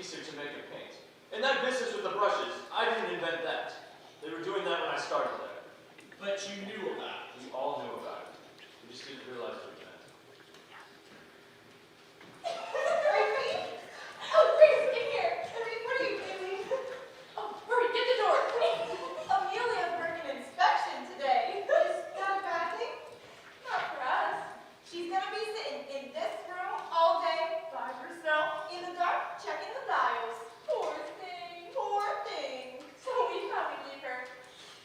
adhesive to make it paint. And that business with the brushes, I didn't invent that. They were doing that when I started there. But you knew about it. We all knew about it. We just didn't realize what it meant. Gracie? Oh, Grace, get here. What are you doing? Oh, hurry, get the door. Amelia's working inspection today. Is that a bad thing? Not for us. She's gonna be sitting in this room all day by herself in the dark, checking the dials. Poor thing, poor thing. So we thought we'd leave her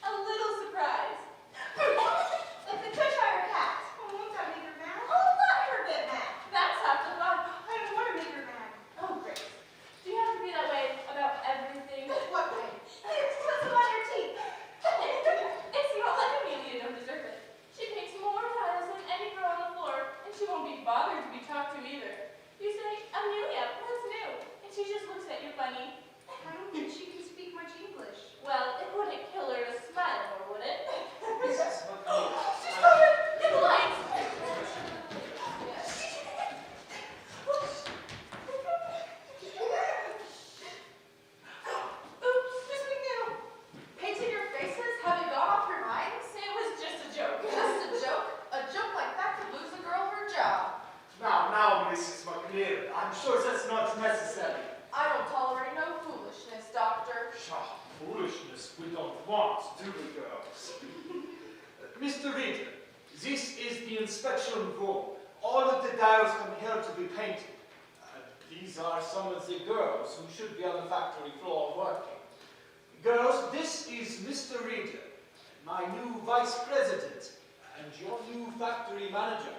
a little surprise. Like the Cheshire cat. Oh, won't that make her mad? Oh, let her get mad. That's half the fun. I don't want to make her mad. Oh, Grace. Do you have to be that way about everything? What way? It's because of on your teeth. It's not like Amelia don't deserve it. She takes more tiles than any girl on the floor, and she won't be bothered to be talked to either. You say, Amelia, what's new? And she just looks at you funny. I don't think she can speak much English. Well, it wouldn't kill her to smile more, would it? Mrs. McNeil. She's coming! Get the lights! Oops, Miss McNeil. Painting your faces? Have you gone off your minds? It was just a joke. Just a joke? A joke like that could lose a girl her job. Now, Mrs. McNeil, I'm sure that's not necessary. I don't tolerate no foolishness, Doctor. Pshaw, foolishness we don't want, do we, girls? Mr. Reader, this is the inspection room. All of the dials come here to be painted. These are some of the girls who should be on the factory floor working. Girls, this is Mr. Reader, my new vice president, and your new factory manager.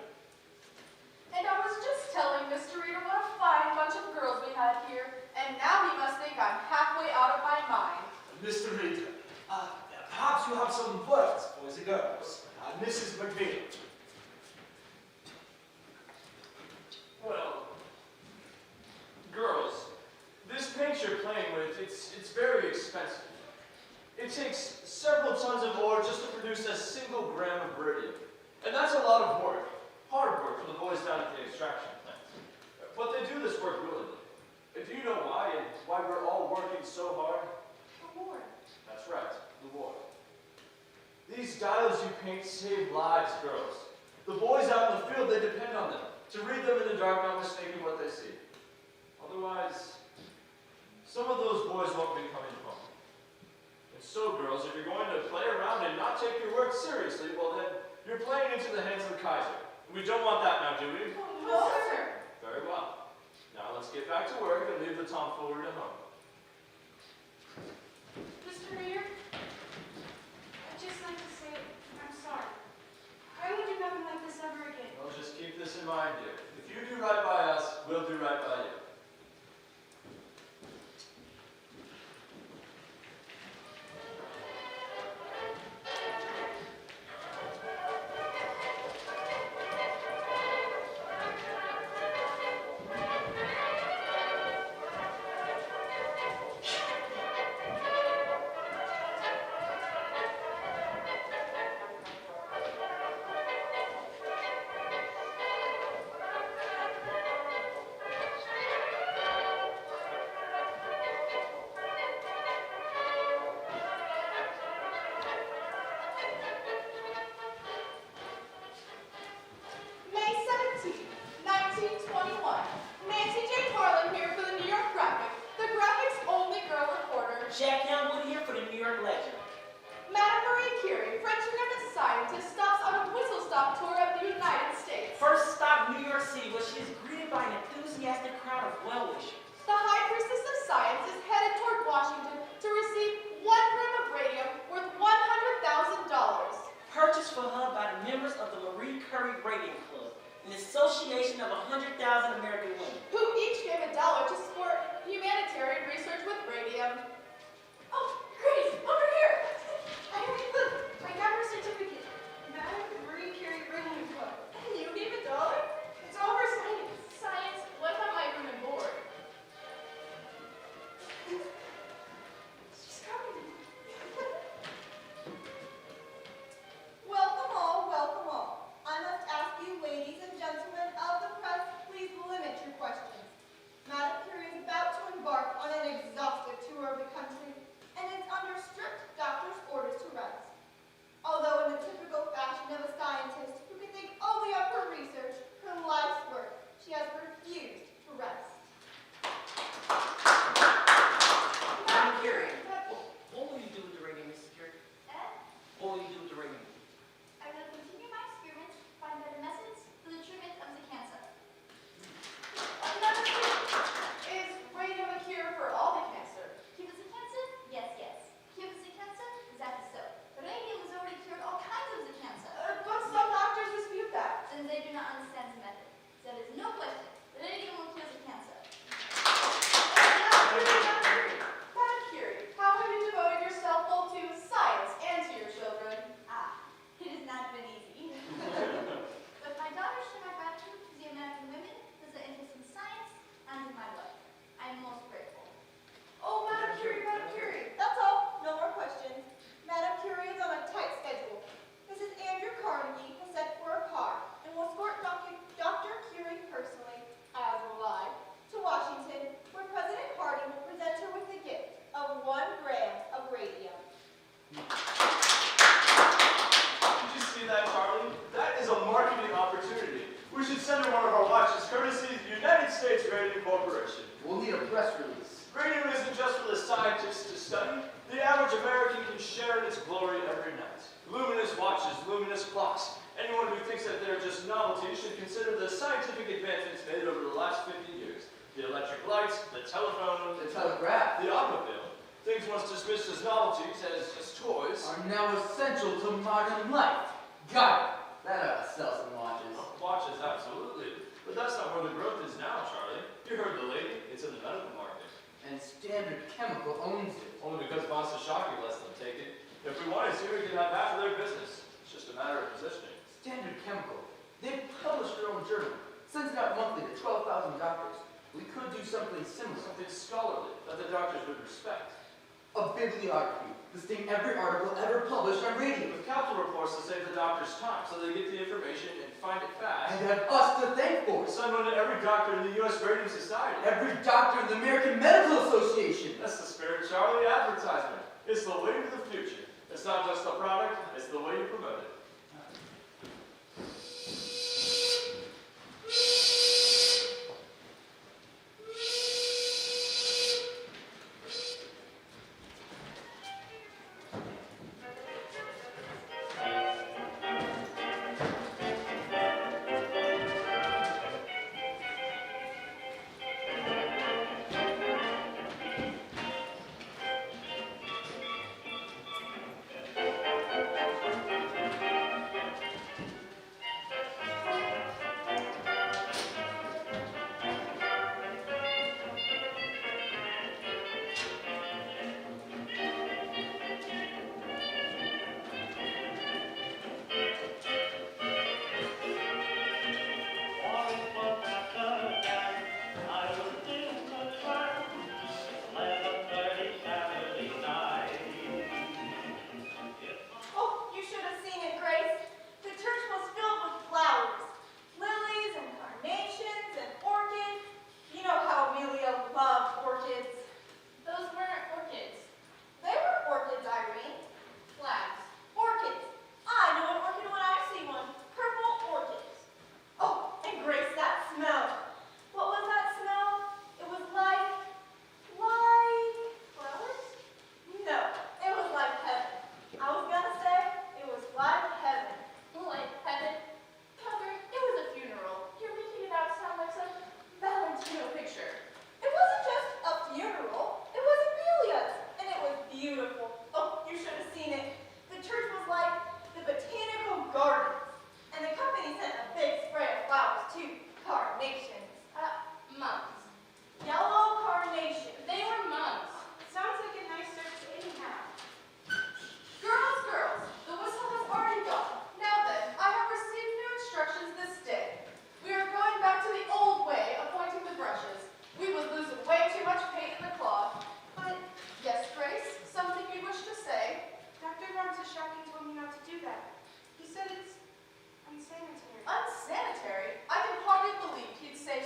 And I was just telling Mr. Reader what a fine bunch of girls we had here, and now he must think I'm halfway out of my mind. Mr. Reader, perhaps you have some words for the girls. Mrs. McNeil. Well, girls, this paint you're playing with, it's very expensive. It takes several tons of ore just to produce a single gram of radium. And that's a lot of work. Hard work for the boys down at the extraction plant. But they do this work willingly. Do you know why, and why we're all working so hard? The war. That's right, the war. These dials you paint save lives, girls. The boys out in the field, they depend on them to read them in the dark, not mistaking what they see. Otherwise, some of those boys won't be coming home. And so, girls, if you're going to play around and not take your work seriously, well then, you're playing into the hands of the Kaiser. We don't want that now, do we? No, sir. Very well. Now let's get back to work and leave the tomfoolery to home. Mr. Reader, I'd just like to say I'm sorry. I won't do nothing like this ever again. Well, just keep this in mind, dear. If you do right by us, we'll do right by you. May 17, 1921. Nancy J. Harlan here for the New York Graphic, the Graphic's only girl reporter. Jack Youngwood here for the New York Ledger. Madame Marie Curie, French American scientist, stops on a whistle-stop tour of the United States. First stop, New York City, where she is greeted by an enthusiastic crowd of well-wishers. The High Priestess of Science is headed toward Washington to receive 1 gram of radium worth $100,000. Purchased for her by the members of the Marie Curie Radium Club, an association of 100,000 American women. Who each gave $1 to support humanitarian research with radium. Oh, Grace, over here! Look, I got her certificate. Madame Marie Curie Radium Club. And you gave $1? It's all for science. Science? What about my room and board? She's coming. Welcome all. I must ask you, ladies and gentlemen of the press, please limit your questions. Madame Curie is about to embark We should send her one of our watches, courtesy of the United States Radium Corporation. We'll need a press release. Radium isn't just for the scientists to study. The average American can share in its glory every night. Luminous watches, luminous clocks. Anyone who thinks that they're just novelties should consider the scientific advancements made over the last 50 years. The electric lights, the telephone, The telegraph the automobile. Things once dismissed as novelties, as toys. are now essential to modern life. Got it. That ought to sell some watches. Watches, absolutely. But that's not where the growth is now, Charlie. You heard the lady. It's in the medical market. And Standard Chemical owns it. Only because Boss Shockey lets them take it. If we wanted to, we could have half of their business. It's just a matter of positioning. Standard Chemical. They've published their own journal. Sends it out monthly to 12,000 doctors. We could do something similar. Something scholarly that the doctors would respect. A bibliography listing every article ever published on Radium. With capital reports to save the doctors time so they get the information and find it fast. And have us to thank for it. Send one to every doctor in the U.S. Radium Society. Every doctor in the American Medical Association. That's the spirit, Charlie. Advertisement. It's the way to the future. It's not just the product, it's the way you promote it. Oh, you should have seen it, Grace. The church was filled with flowers. Lilies and carnations and orchids. You know how Amelia loved orchids. Those weren't orchids. They were orchids, Irene. Flags. Orchids. I know an orchid when I see one. Purple orchids. Oh, and Grace, that smell. What was that smell? It was like flowers? No, it was like heaven. I was gonna say it was like heaven. Like heaven. Catherine, it was a funeral. You're making it out sound like some Valentino picture. It wasn't just a funeral. It was Amelia's, and it was beautiful. Oh, you should have seen it. The church was like the botanical gardens, and the company sent a big spray of flowers too. Carnations. Mums. Yellow carnations. They were mums. Sounds like a nice search anyhow. Girls, the whistle has already gone. Now then, I have received new instructions this day. We are going back to the old way of pointing the brushes. We would lose way too much paint in the cloth. But, yes, Grace, something you wish to say? Dr. Ramsashaki told me not to do that. He said it's unsanitary. Unsanitary? I can hardly believe he'd say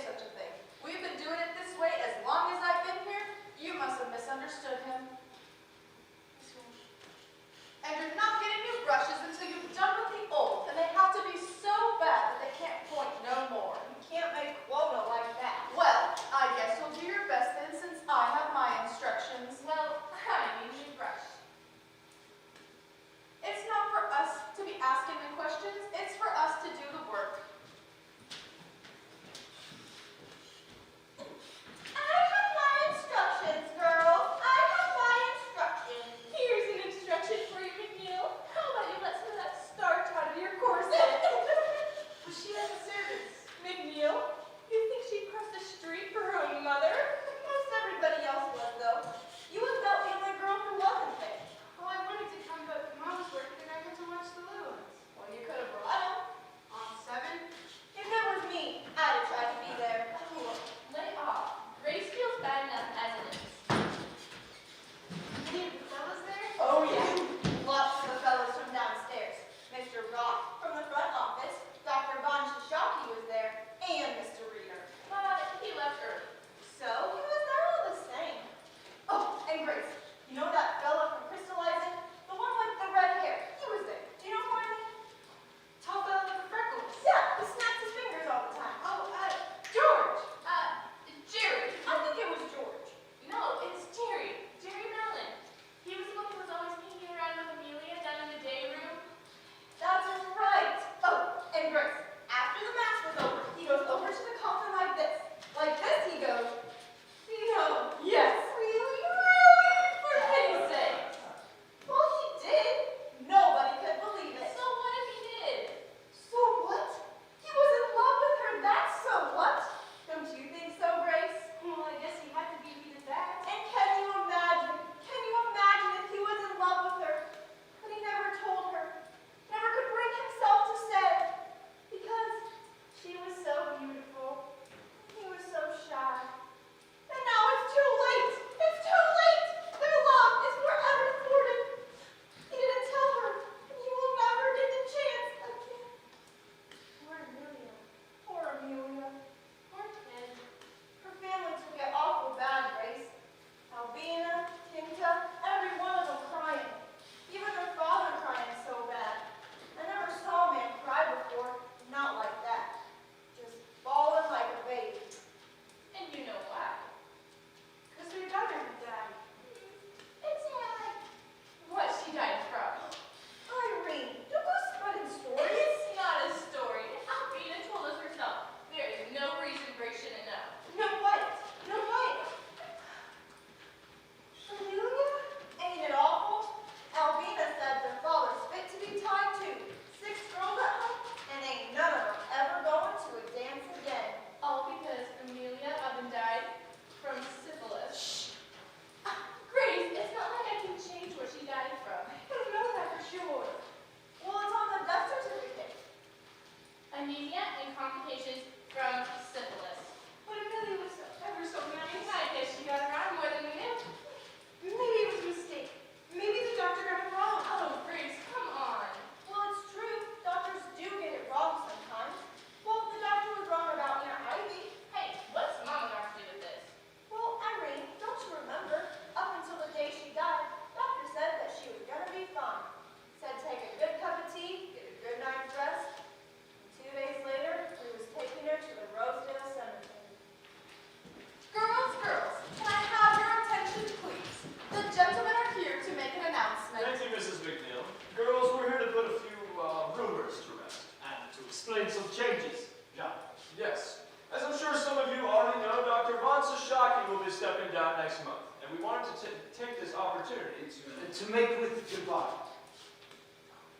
next month, and we wanted to take this opportunity To make with divine.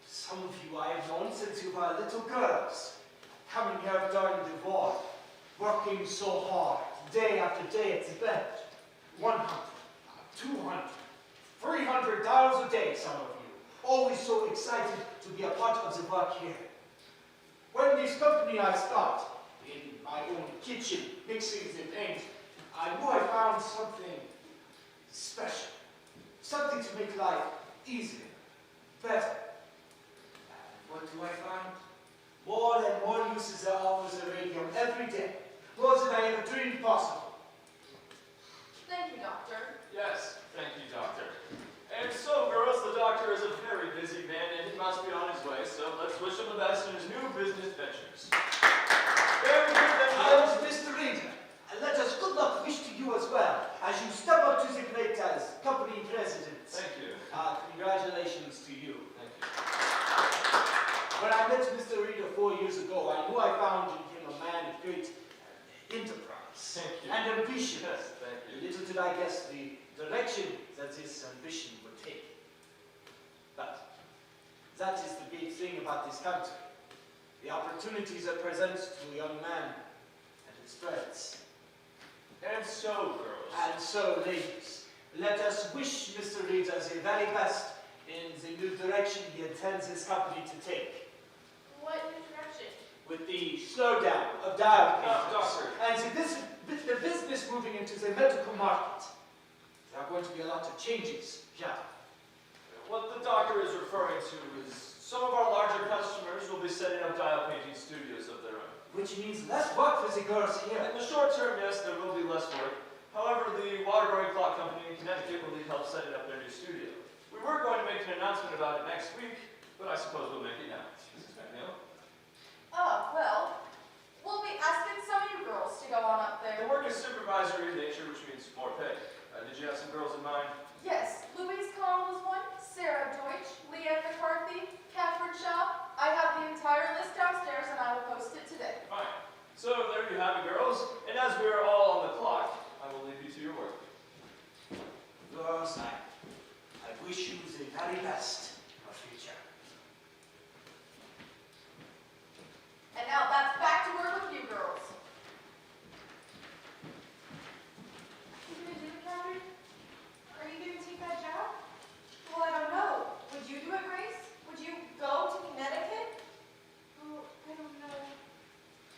Some of you I have known since you were little girls, coming here during the war, working so hard, day after day at the bench. 100, 200, 300 hours a day, some of you. Always so excited to be a part of the work here. When this company I start, in my own kitchen, mixing the paint, I knew I found something special. Something to make life easier, better. And what do I find? More and more uses there are for the radium every day. More than I ever dreamed possible. Thank you, Doctor. Yes, thank you, Doctor. And so, girls, the Doctor is a very busy man, and he must be on his way, so let's wish him the best in his new business ventures. Very good, then. Mr. Reader, let us good luck wish to you as well, as you step up to the plate as company president. Thank you. Congratulations to you. Thank you. When I met Mr. Reader 4 years ago, I knew I found in him a man of great enterprise Thank you. and ambition. Yes, thank you. Little did I guess the direction that this ambition would take. But that is the big thing about this country. The opportunities it presents to a young man and his friends. And so, girls. And so, ladies, let us wish Mr. Reader the very best in the new direction he intends his company to take. What new direction? With the slowdown of dial Doctor. and the business moving into the medical market. There are going to be a lot of changes, yeah. What the Doctor is referring to is some of our larger customers will be setting up dial painting studios of their own. Which means less work for the girls here. In the short term, yes, there will be less work. However, the Waterbury Clock Company in Connecticut will need help setting up their new studio. We were going to make an announcement about it next week, but I suppose we'll make it now. Mrs. McNeil? Oh, well, we'll be asking some of you girls to go on up The there. work is supervisory in nature, which means more pay. Did you have some girls in mind? Yes, Louise Kahn was one, Sarah Deutsch, Leanne McCarthy, Catherine Shaw. I have the entire list downstairs and I will post it today. Fine. So there you have it, girls. And as we are all on the clock, I will leave you to your work. Girls, I wish you the very best for future. And now that's back to work with you girls. You gonna do it, Catherine? Are you gonna take that job? Well, I don't know. Would you do it, Grace? Would you go to Connecticut? Oh, I don't know.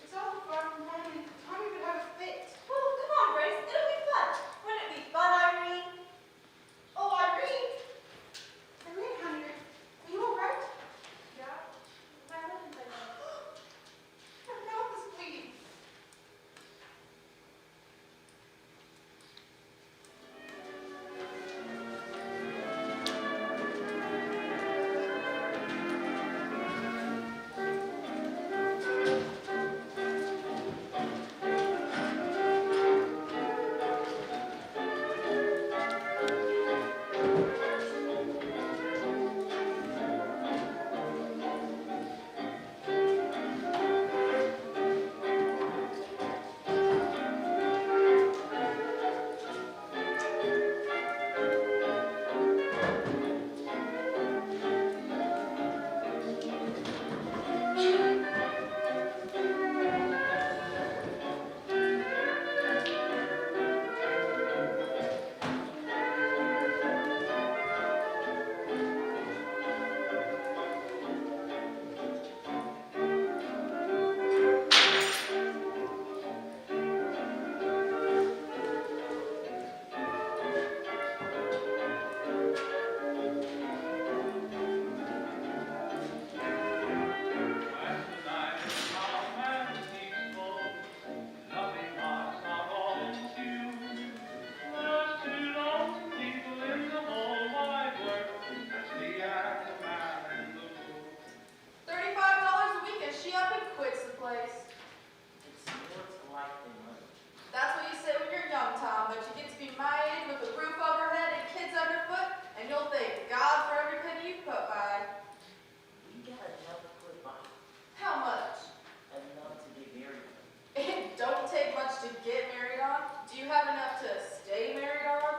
It's awful far from home and Tommy would have a fit. Well, come on, Grace. It'll be fun. Wouldn't it be fun, Irene? Oh, Irene! Irene, honey, are you alright? Yeah. My husband's like that. Her mouth is bleeding. have enough to stay married on?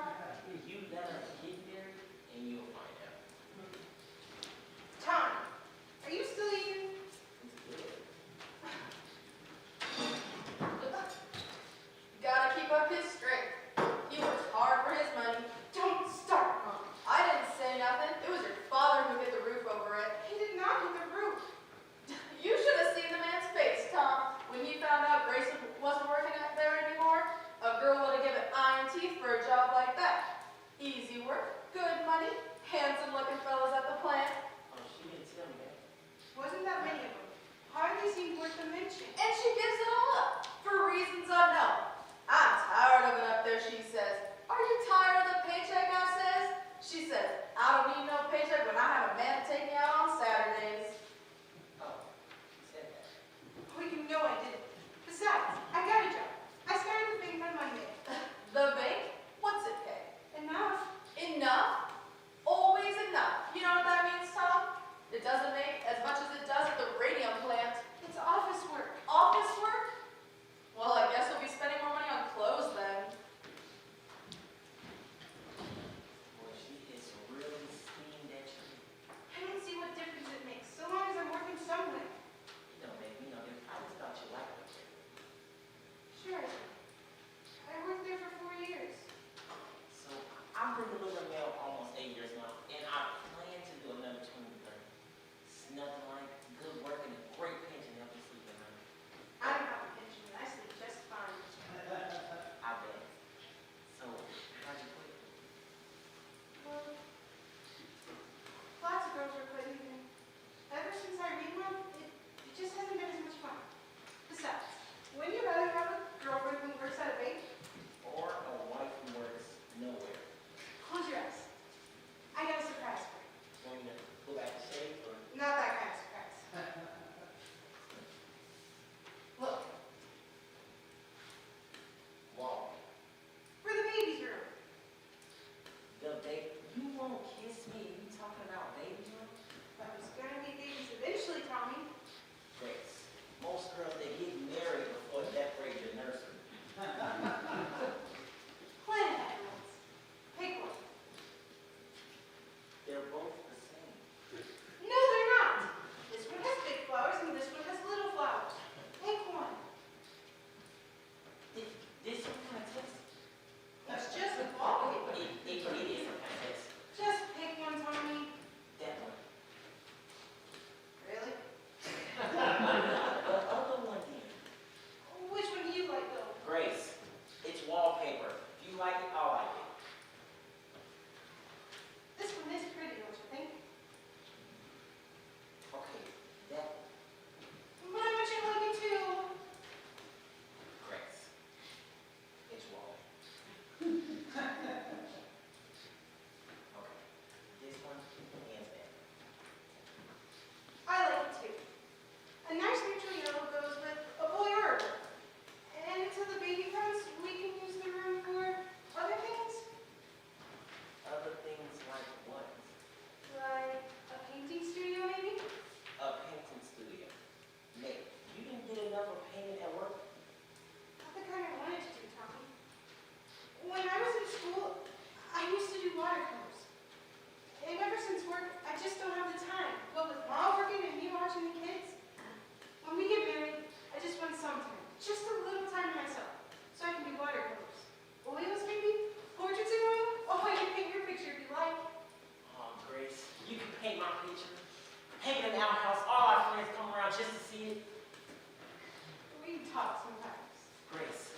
talk sometimes. Grace,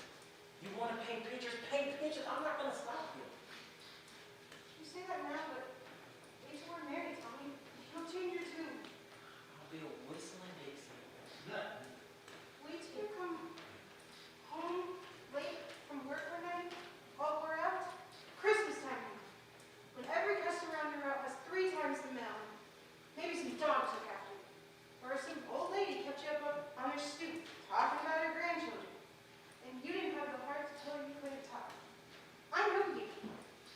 you want to paint pictures? Paint pictures. I'm not going to stop you. You say that now, but wait till we're married, Tommy. You'll change your tune. I'll be a whistling Dixie. Wait till you come home late from work one night, all wore out. Christmas time, when every customer on your route has 3 times the mail. Maybe some dog took after you. Or some old lady kept you up on her stoop, talking about her grandchildren. And you didn't have the heart to tell her you couldn't talk. I know you.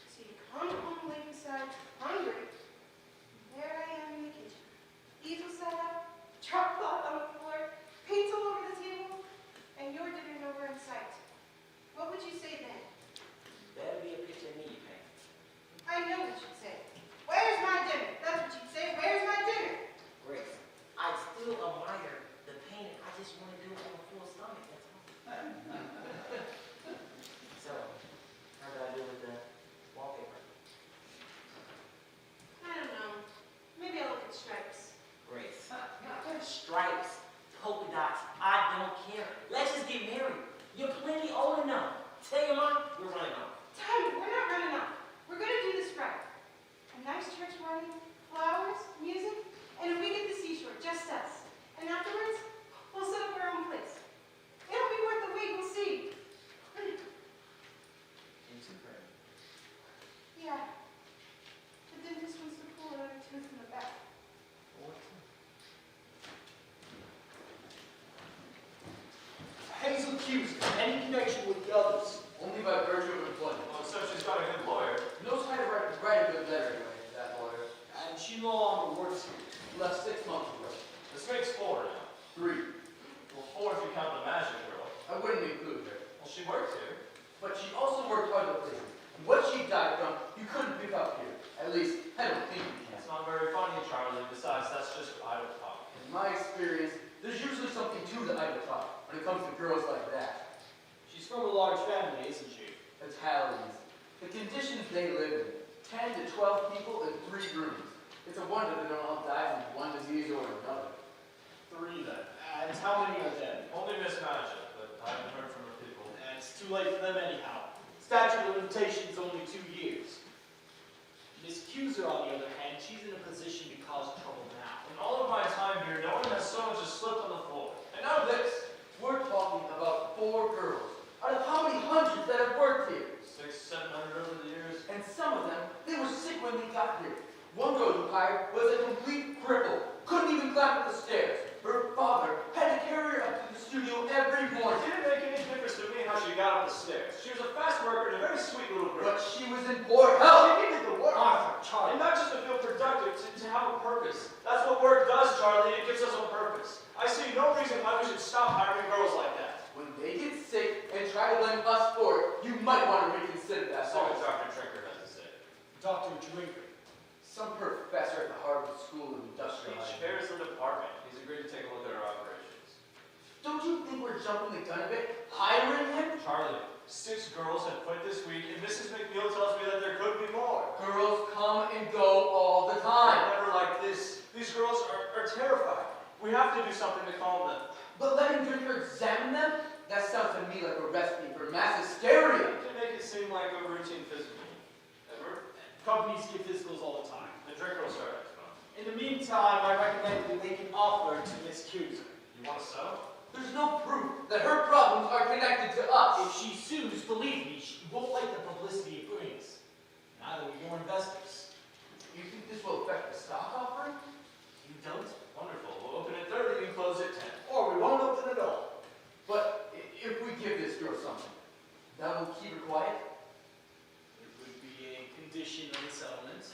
So you come home late inside, hungry. There I am in the kitchen. Easel set up, chalk cloth on the floor, paints all over the table, and your dinner nowhere in sight. What would you say then? Better be a picture of me you paint. I know what you'd say. Where's my dinner? That's what you'd say. Where's my dinner? Grace, I still admire the painting. I just want to do it on a full stomach. That's all. So, how do I do with the wallpaper? I don't know. Maybe I'll look at stripes. Grace, stripes, polka dots, I don't care. Let's just get married. You're plenty old enough. Tell your mom we're running off. Tommy, we're not running off. We're going to do this right. A nice church wedding, flowers, music, and if we get the seashore, just us. And afterwards, we'll set up our own place. It'll be worth the wait, we'll see. Into her. Yeah. The dentist wants to pull another tooth in the back. Hazel Cuser, any connection with the others? Only by virtue of employment. Well, so she's got a good lawyer. Knows how to write a good letter anyway, that lawyer. And she no longer works here. Left 6 months ago. This makes 4 now. 3. Well, 4 if you count the magic girl. I wouldn't include her. Well, she works here. But she also worked other places. And what she died from, you couldn't pick up here. At least, I don't think you can. It's not very funny, Charlie. Besides, that's just idle talk. In my experience, there's usually something to the idle talk when it comes to girls like that. She's from a large family, isn't she? Italians. The conditions they live in. 10 to 12 people in 3 rooms. It's a wonder they don't all die from one disease or another. 3 then. And how many are dead? Only Miss Magic, but I haven't heard from her people. And it's too late for them anyhow. Statute of limitations only 2 years. Miss Cuser, on the other hand, she's in a position to cause trouble now. In all of my time here, no one has so much as slipped on the floor. And now this. We're talking about 4 girls. Out of how many hundreds that have worked here? 600, 700 over the years. And some of them, they were sick when they got here. One girl you hired was a complete cripple. Couldn't even climb up the stairs. Her father had to carry her up to the studio every It morning. didn't make any difference to me how she got up the stairs. She was a fast worker and a very sweet little girl. But she was in poor health. She needed the work. Arthur, And Charlie. not just to feel productive, to have a purpose. That's what work does, Charlie. It gives us a purpose. I see no reason why we should stop hiring girls like that. When they get sick and try to blame us for it, you might want to reconsider that. That's what Dr. Trinker has to say. Dr. Drinker. Some professor at the Harvard School of Industrial He Hygiene. chairs the department. He's agreed to take a look at our operations. Don't you think we're jumping the gun a bit? Hiring him? Charlie, 6 girls have quit this week, and Mrs. McNeil tells me that there could be more. Girls come and go all the time. Never like this. These girls are terrified. We have to do something to calm them. But letting Drinker examine them? That sounds to me like a recipe for mass hysteria. They make it seem like a routine physical. Edward? Companies give physicals all the time. The Drinker will start next month. In the meantime, I recommend we make an offer to Miss Cuser. You want to settle? There's no proof that her problems are connected to If us. she sues, believe me, she won't like the publicity it brings. Neither will your investors. You think this will affect the stock offering? You don't? Wonderful. We'll open at 30 and close at 10. Or we won't open at all. But if we give this girl something, that will keep her quiet? It would be a condition of the settlement.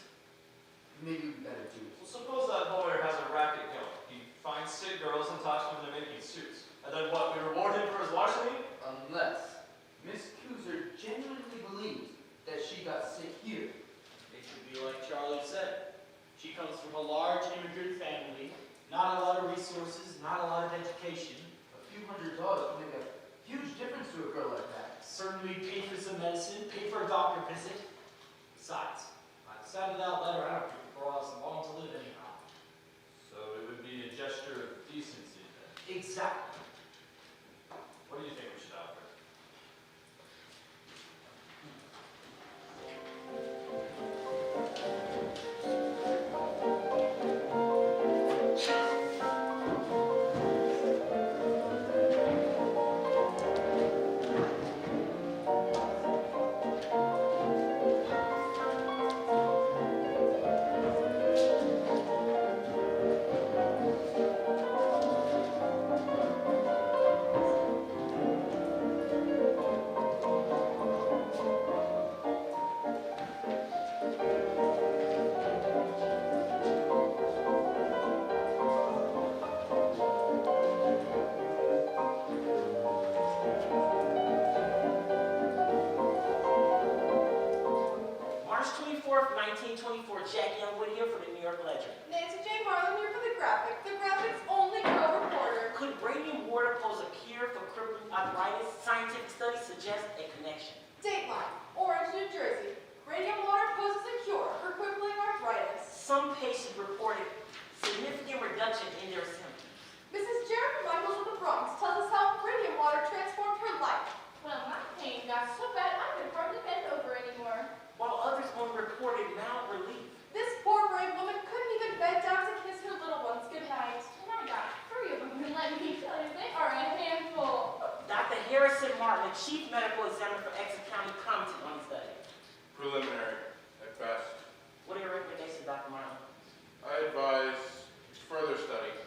Maybe we better do it. Well, suppose that lawyer has a racket going. He finds sick girls and talks to them into making suits. And then what? We reward him for his larceny? Unless Miss Cuser genuinely believes that she got sick here. It should be like Charlie said. She comes from a large immigrant family, not a lot of resources, not a lot of education. A few $100 can make a huge difference to a girl like that. Certainly pay for some medicine, pay for a doctor visit. Besides, by the sound of that letter, I don't think the girl has long to live anyhow. So it would be a gesture of decency then. Exactly. 2024 Jackie Youngwood here for the New York Ledger. Nancy J. Marlin here for the Graphic. The Graphic's only girl reporter. Could radium water pose a cure for crippling arthritis? Scientific studies suggest a connection. Dateline, Orange, New Jersey. Radium water poses a cure for crippling arthritis. Some patients reported significant reduction in their symptoms. Mrs. Jeremy Michaels of the Bronx tells us how radium water transformed her life. Well, my pain got so bad I could hardly bend over anymore. While others only reported mild relief. This poor brave woman couldn't even bend down to kiss her little ones goodnight. And I got 3 of them, and let me tell you, they are a handful. Dr. Harrison Martin, the chief medical examiner for Exeter County, commented on the study. Preliminary, at best. What are your recommendations, Dr. Martin? I advise further study.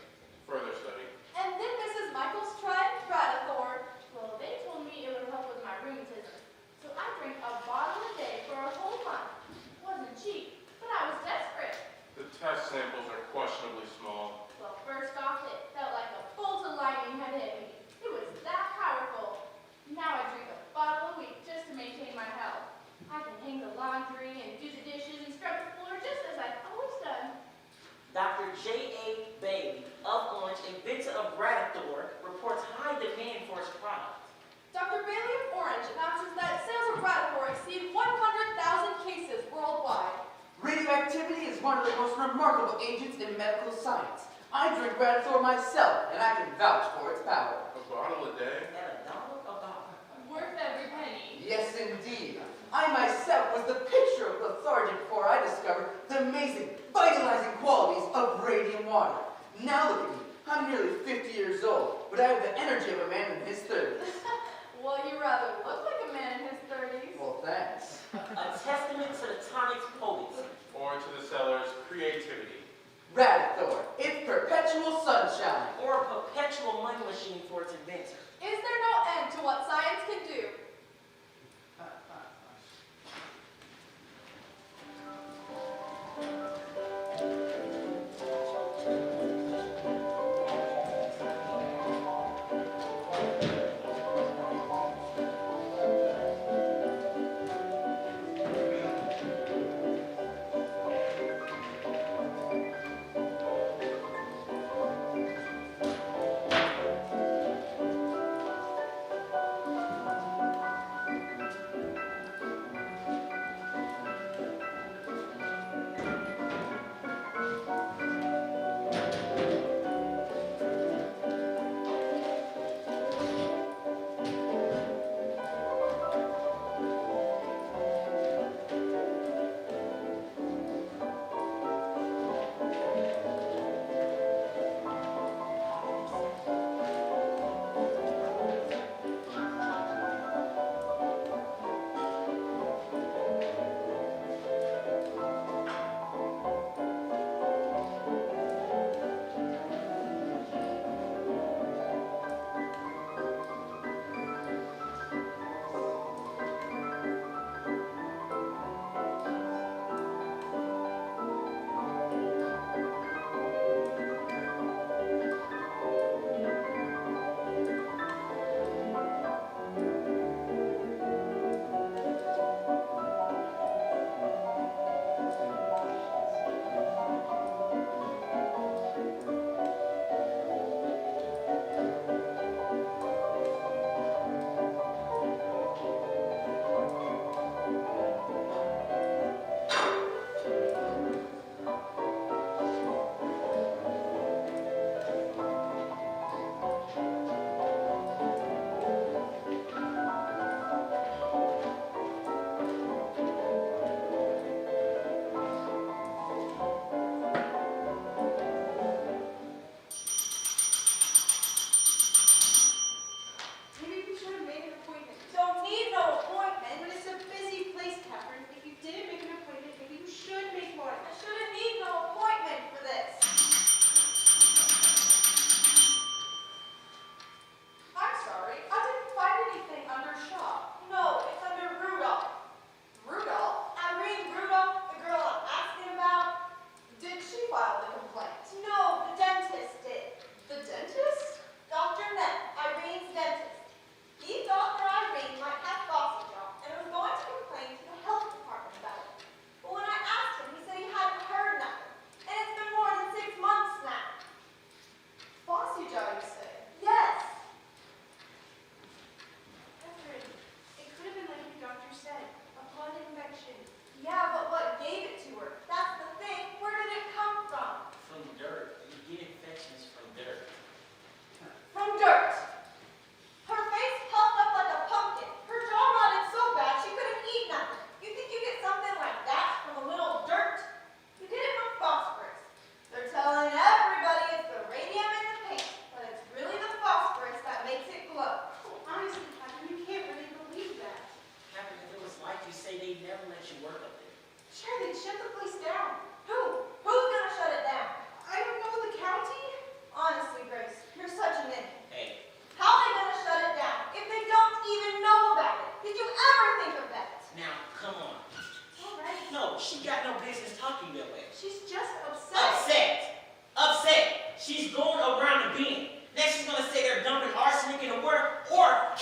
Further study. And then Mrs. Michaels tried Radathor. Well, they told me it would help with my rheumatism. So I drank a bottle a day for a whole month. Wasn't cheap, but I was desperate. The test samples are questionably small. Well, first off, it felt like a bolt of lightning had hit me. It was that powerful. Now I drink a bottle a week just to maintain my health. I can hang the laundry and do the dishes and scrub the floor just as I've always done. Dr. J.A. Bailey of Orange, inventor of Radium, reports high demand for his product. Dr. Bailey of Orange announces that sales of Radathor exceed 100,000 cases worldwide. Radioactivity is one of the most remarkable agents in medical science. I drink Radathor myself, and I can vouch for its power. A bottle a day? At $1 a bottle. Worth every penny. Yes, indeed. I myself was the picture of lethargy before I discovered the amazing, vitalizing qualities of radium water. Now look at me. I'm nearly 50 years old, but I have the energy of a man in his 30s. Well, you rather look like a man in his 30s. Well, thanks. A testament to the tonic's potency. Or to the seller's creativity? Radathor, it's perpetual sunshine. Or a perpetual money machine for its inventor. Is there no end to what science can do?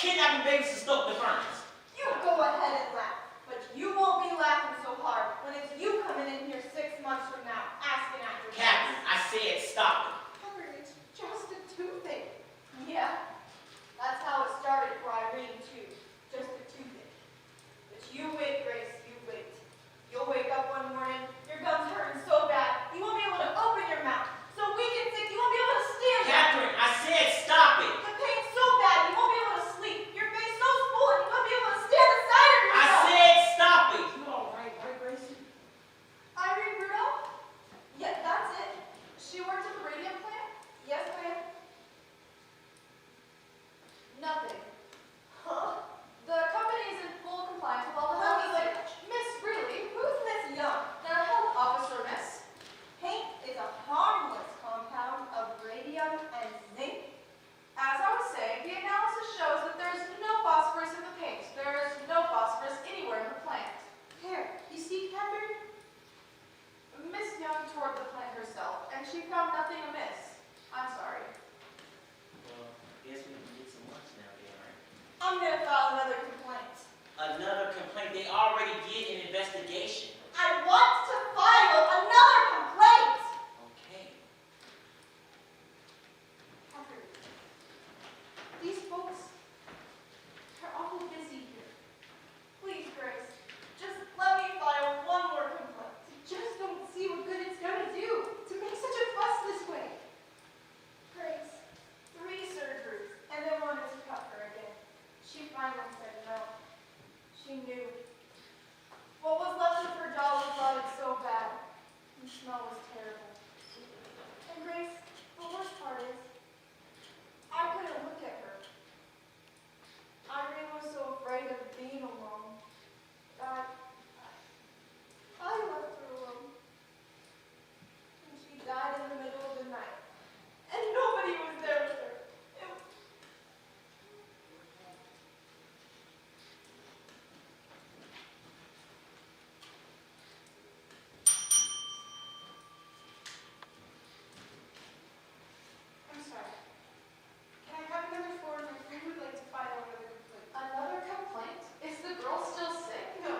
kidnapping babies to stoke the furnace. You go ahead and laugh, but you won't be laughing so hard when it's you coming in here 6 months from now asking after me. Captain, I said stop it. Henry, it's just a toothache. Yeah, that's how it started for Irene too. Just a toothache. But you wait, Grace, you wait. You'll wake up one morning, your gums hurting so bad, you won't be able to open your mouth. So weak and sick, you won't be able to stand. Catherine, I said stop it. The pain's so bad, you won't be able to sleep. Your face so swollen, you won't be able to stand aside of I yourself. said stop it. You all right, Gracie? Irene Rudolph? Yeah, that's it. She worked at the Radium plant? Yes, ma'am. Nothing. Huh? The company is in full compliance with all the health standards. Miss, really? Who's Miss Young? The health officer, miss. Paint is a harmless compound of radium and zinc. As I was saying, the analysis shows that there's no phosphorus in the paint. There is no phosphorus anywhere in the plant. Here, you see, Catherine? Miss Young toured the plant herself, and she found nothing amiss. I'm sorry. Well, guess we can get some lunch now, then, right? I'm gonna file another complaint. Another complaint. They already did an investigation. I want to file another complaint! Okay. Catherine, these folks are awful busy here. Please, Grace, just let me file one more complaint. I just don't see what good it's gonna do to make such a fuss this way. Grace, 3 surgeries, and they wanted to cut her again. She finally said no. She knew. What was left of her doll was rotted so bad. The smell was terrible. And Grace, the worst part is, I couldn't look at her. Irene was so afraid of being alone. I left her alone. And she died in the middle of the night. And nobody was there with her. I'm sorry. Can I have another form? My friend would like to file another complaint. Another complaint? Is the girl still sick? No.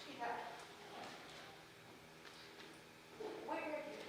She died. Wait right here.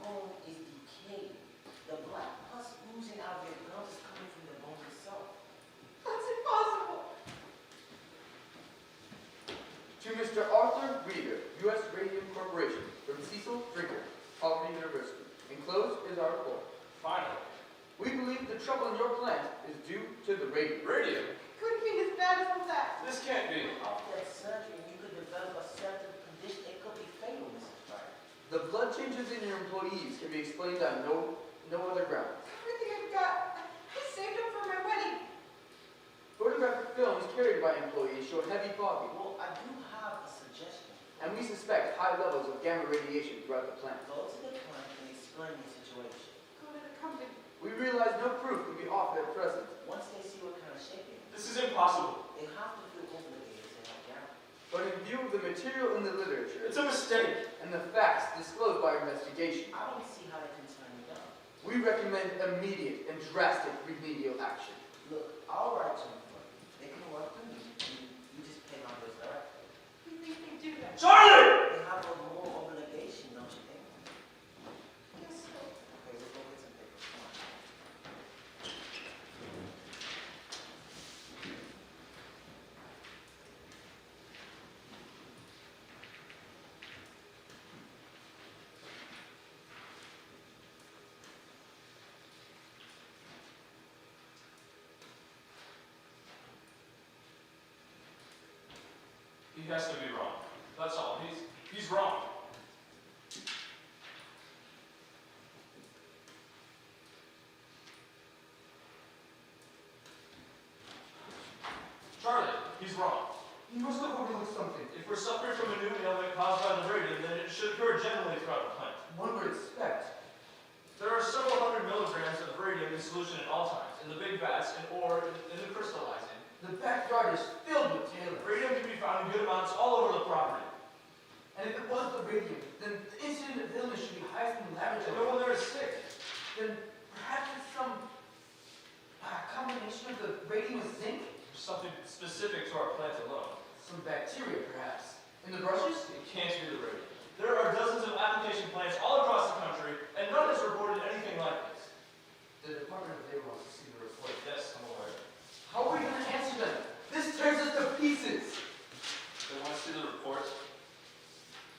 bone is decaying. The black pus oozing out of your gums is coming from the bone itself. That's impossible. To Mr. Arthur Reeder, U.S. Radium Corporation, from Cecil Drinker, Harvard University. Enclosed is our report. Finally. We believe the trouble in your plant is due to the radium. Radium? Couldn't be as bad as that. This can't be. After that surgery, you could develop a septic condition. It could be fatal, Mrs. Dryden. The blood changes in your employees can be explained on no other grounds. Everything I've got, I saved up for my wedding. Photographic films carried by employees show heavy fogging, Well, I do have a suggestion. and we suspect high levels of gamma radiation throughout the plant. Go to the plant and explain the situation. Go to the company. We realize no proof can be offered at present. Once they see what kind of shape it is, This is impossible. they have to feel obligated to help you out. But in view of the material in the literature It's a mistake. and the facts disclosed by our investigation, I don't see how they can turn it down. we recommend immediate and drastic remedial action. Look, I'll write to them for you. They can work for me. You just pay my bills directly. You think they do that? Charlie! They have a moral obligation, don't you think? Guess so. Okay, let's go get some papers. Come on. He has to be wrong. That's all. He's wrong. Charlie, he's wrong. You must have overlooked something. If we're suffering from a new ailment caused by the radium, then it should occur generally throughout the plant. One would expect. There are several hundred milligrams of radium in solution at all times, in the big vats and or in the crystallizing. The backyard is filled with tailors. Radium can be found in good amounts all over the property. And if it was the radium, then the incident of illness should be highest in the And laboratory. no one there is sick. Then perhaps it's some combination of the radium with zinc? There's something specific to our plant alone. Some bacteria, perhaps. In the brushes? It can't be the radium. There are dozens of application plants all across the country, and none has reported anything like this. The Department of Labor wants to see the report. Yes, I'm aware. How are we going to answer them? This tears us to pieces. They want to see the report.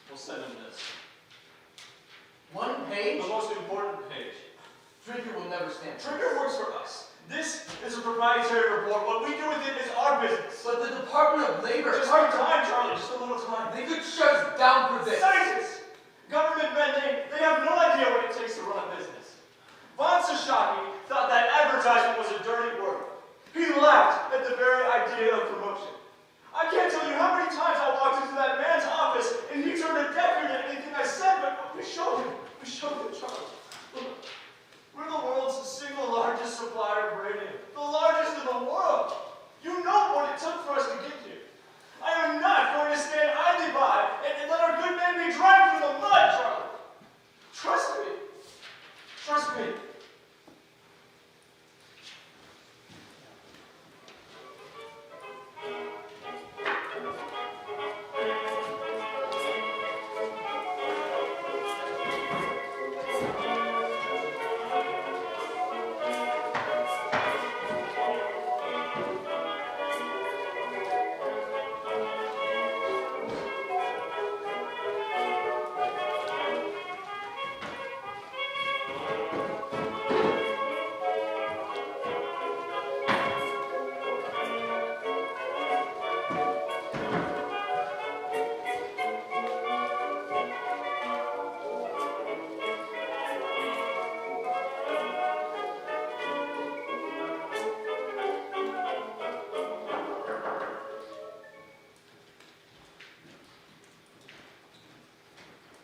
We'll send them this. One page? The most important page. Drinker will never stand. Trigger works for us. This is a proprietary report. What we do with it is our business. But the Department of Labor... Just some time, Charlie. Just a little time. They could shut us down for this. Scientists! Government men, they have no idea what it takes to run a business. Von Sashaki thought that advertisement was a dirty word. He laughed at the very idea of promotion. I can't tell you how many times I walked into that man's office and he turned a deaf ear to anything I said, but we showed him, Charlie. Look, we're the world's single largest supplier of radium. The largest in the world. You know what it took for us to get here. I am not going to stand idly by and let our good men be dragged through the mud, Charlie. Trust me. Trust me.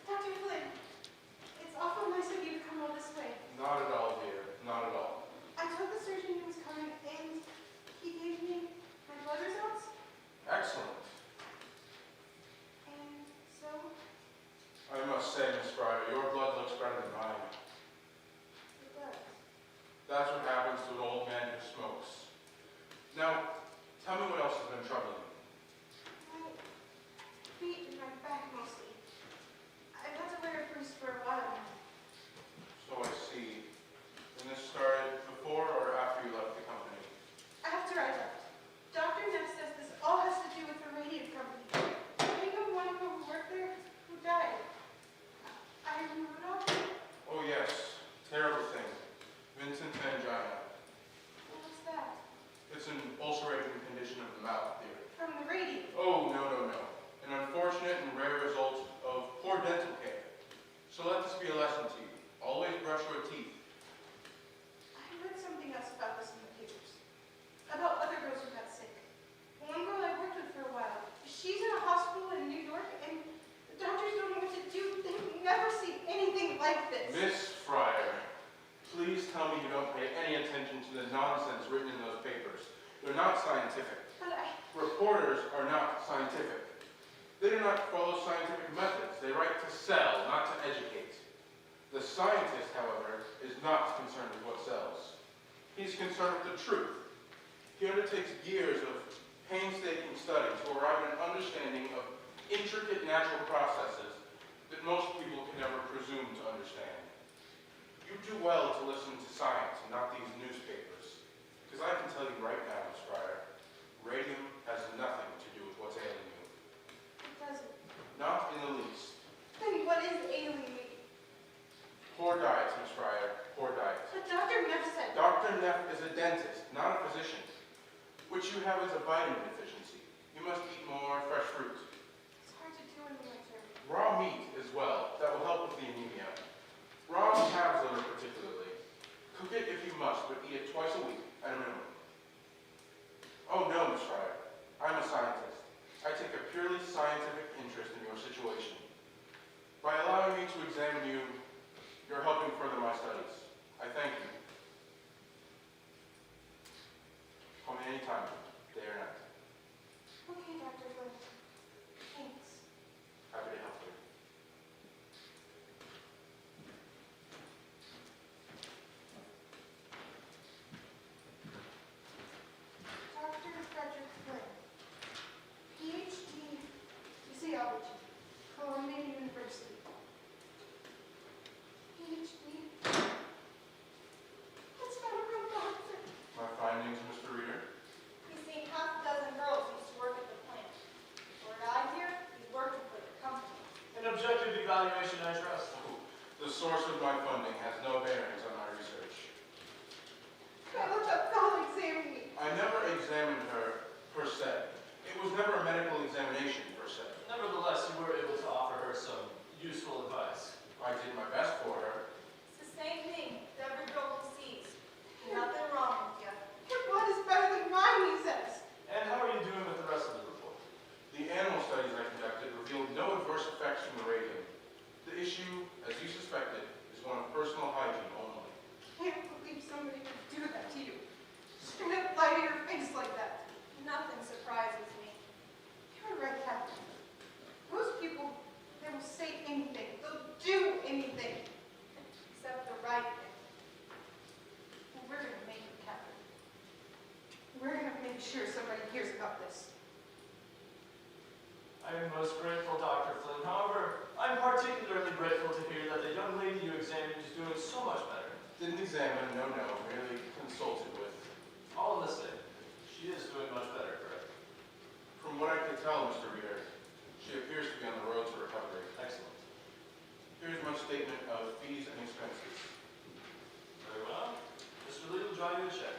Dr. Flynn, it's awful nice of you to come all this way. Not at all, dear. Not at all. I told the surgeon he was coming, and he gave me my blood results, Excellent. and so I must say, Miss Fryer, your blood looks better than mine. it was. That's what happens to an old man who smokes. Now, tell me what else has been troubling you. My feet and my back mostly. I've had to wear a brace for a while now. Miss Fryer, please tell me you don't pay any attention to the nonsense written in those papers. They're not scientific. But Reporters are not scientific. They do not follow scientific methods. They write to sell, not to educate. The scientist, however, is not concerned with what sells. He's concerned with the truth. He undertakes years of painstaking study to arrive at an understanding of intricate natural processes that most people can never presume to understand. You do well to listen to science and not these newspapers. Because I can tell you right now, Miss Fryer, radium has nothing to do with what's ailing you. it doesn't. Not in the least. Then what is ailing me? Poor diets, Miss Fryer, poor diets. But Dr. Neff said. Dr. Neff is a dentist, not a physician. What you have is a vitamin deficiency. You must eat more fresh fruit. It's hard to do in the winter. Raw meat as well. That will help with the anemia. Raw calves liver particularly. Cook it if you must, but eat it twice a week at a minimum. Oh no, Miss Fryer. I'm a scientist. I take a purely scientific interest in your situation. By allowing me to examine you, you're helping further my studies. I thank you. Call me anytime, day or night. Okay, Dr. Flynn. Thanks. Happy to help you. Dr. Frederick Flynn, PhD, physiology, Columbia University. PhD? That's not a real doctor. My findings, Mr. Reader? He's seen half a dozen girls who used to work at the plant. Word I hear, he's working for the company. An objective evaluation, I trust. The source of my funding has no bearings on my research. I looked up Colin examining me. I never examined her, per se. It was never a medical examination, per se. Nevertheless, you were able to offer her some useful advice. I did my best for her. It's the same thing with every girl he sees. Nothing wrong with you. Your blood is better than mine, he says. And how are you doing with the rest of the report? The animal studies I conducted revealed no adverse effects from the radium. The issue, as you suspected, is one of personal hygiene only. I can't believe somebody would do that to you. Straight up lie to your face like that. Nothing surprises me. You're right, Captain. Most people, they will say anything. They'll do anything. Except the right thing. And we're gonna make it, Captain. We're gonna make sure somebody hears about this. I am most grateful, Dr. Flynn. However, I'm particularly grateful to hear that the young lady you examined is doing so much better. Didn't examine, no, merely consulted with. All in the same. She is doing much better, correct? From what I can tell, Mr. Reader, she appears to be on the road to recovery. Excellent. Here's my statement of fees and expenses. Very well. Mr. Lee will draw you a check.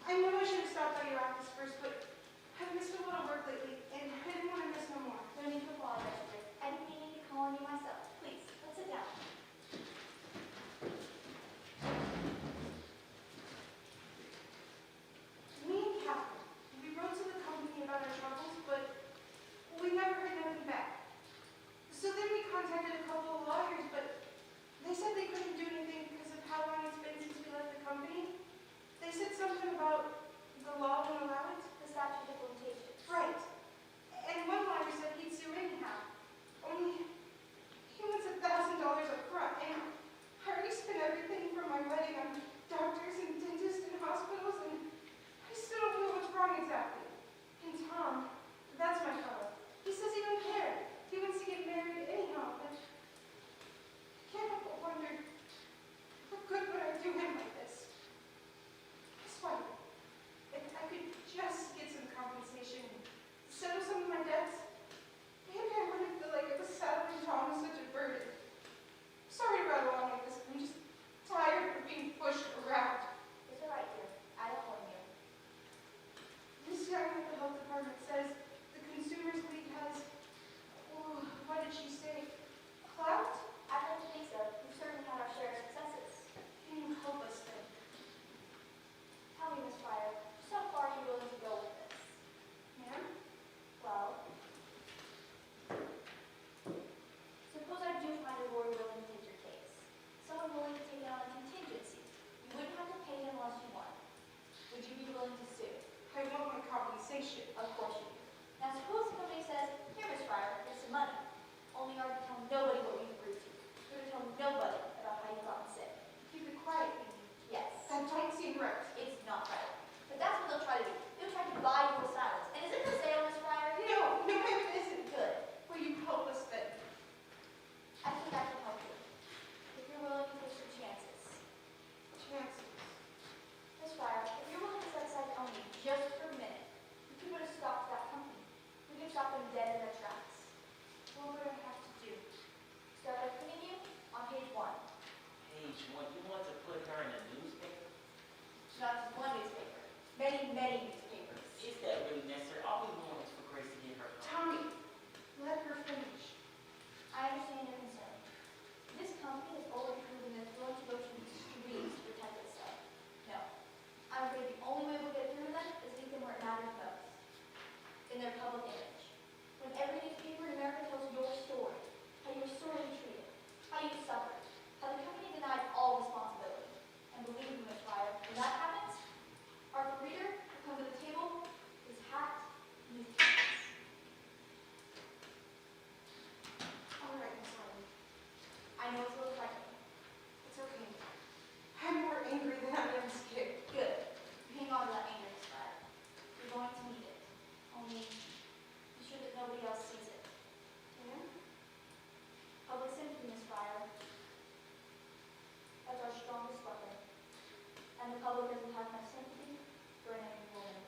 I know I should have stopped by your office first, but I've missed a lot of work lately, and I didn't want to miss no more. No need to apologize, Chris. I didn't mean to call on you myself. Please, let's sit down. Me and Catherine, we wrote to the company about our troubles, but we never heard nothing back. So then we contacted a couple of lawyers, but they said they couldn't do anything because of how long it's been since we left the company. They said something about the law won't allow it. The statute of limitations. Right. And one lawyer said he'd sue anyhow. Only he wants $1,000 up front, and I already spent everything from my wedding on doctors and dentists and hospitals, and I still don't know what's wrong exactly. And Tom, that's my fellow. He says he don't care. He wants to get married anyhow, but I can't help but wonder, what good would I do him like this? Guess what? If I could just get some compensation, settle some of my debts, maybe I wouldn't feel like I was saddling Tom with such a burden. Sorry to rattle on like this, I'm just tired of being pushed around. It's all right, dear. I don't blame you. This guy at the health department says the Consumers League has, oh, what did she say? Clout? I'd like to think so. We've certainly had our share of successes. Can you help us then? Tell me, Miss Fryer, just how far are you willing to go with this? Ma'am? Well, suppose I do find a lawyer willing to take your case. Someone willing to take it on a contingency. You wouldn't have to pay him unless you won. Would you be willing to sue? I want my compensation. Of course you do. Now suppose the company says, here, Miss Fryer, here's some money. Only are to tell nobody what we've agreed to. You're to tell nobody about how you've gotten sick. Keep it quiet, baby. Yes. That don't seem right. It's not right. But that's what they'll try to do. They'll try to buy your silence. And is it for sale, Miss Fryer? No, no, ma'am, it isn't. Good. Will you help us then? I think I can help you. If you're willing to take some chances. Chances. Miss Fryer, if you're willing to set aside only just for a minute, we could put a stop to that company. We could stop them dead in their tracks. What would I have to do? Start by putting you on page 1. Page one, you want to put her in a newspaper? Not just one newspaper. Many, many newspapers. Is that really necessary? All we want is for Grace to get her. Tommy, let her finish. I understand your concern. This company has already proven that it's willing to go to the extremes to protect itself. No. I'm afraid the only way we'll get through them is leave them where it matters most. In their public image. When every newspaper in America tells your story, how you were sorely treated, how you suffered, how the company denied all responsibility. And believe me, Miss Fryer, when that happens, our reader will come to the table with his hat and his keys. All right, Miss Harlan. I know it's a little frightening. It's okay. I'm more angry than I am scared. Good. Hang on to that anger, Miss Fryer. You're going to need it. Only be sure that nobody else sees it. Ma'am? Public sympathy, Miss Fryer. That's our strongest weapon. And the public doesn't have much sympathy for an angry woman.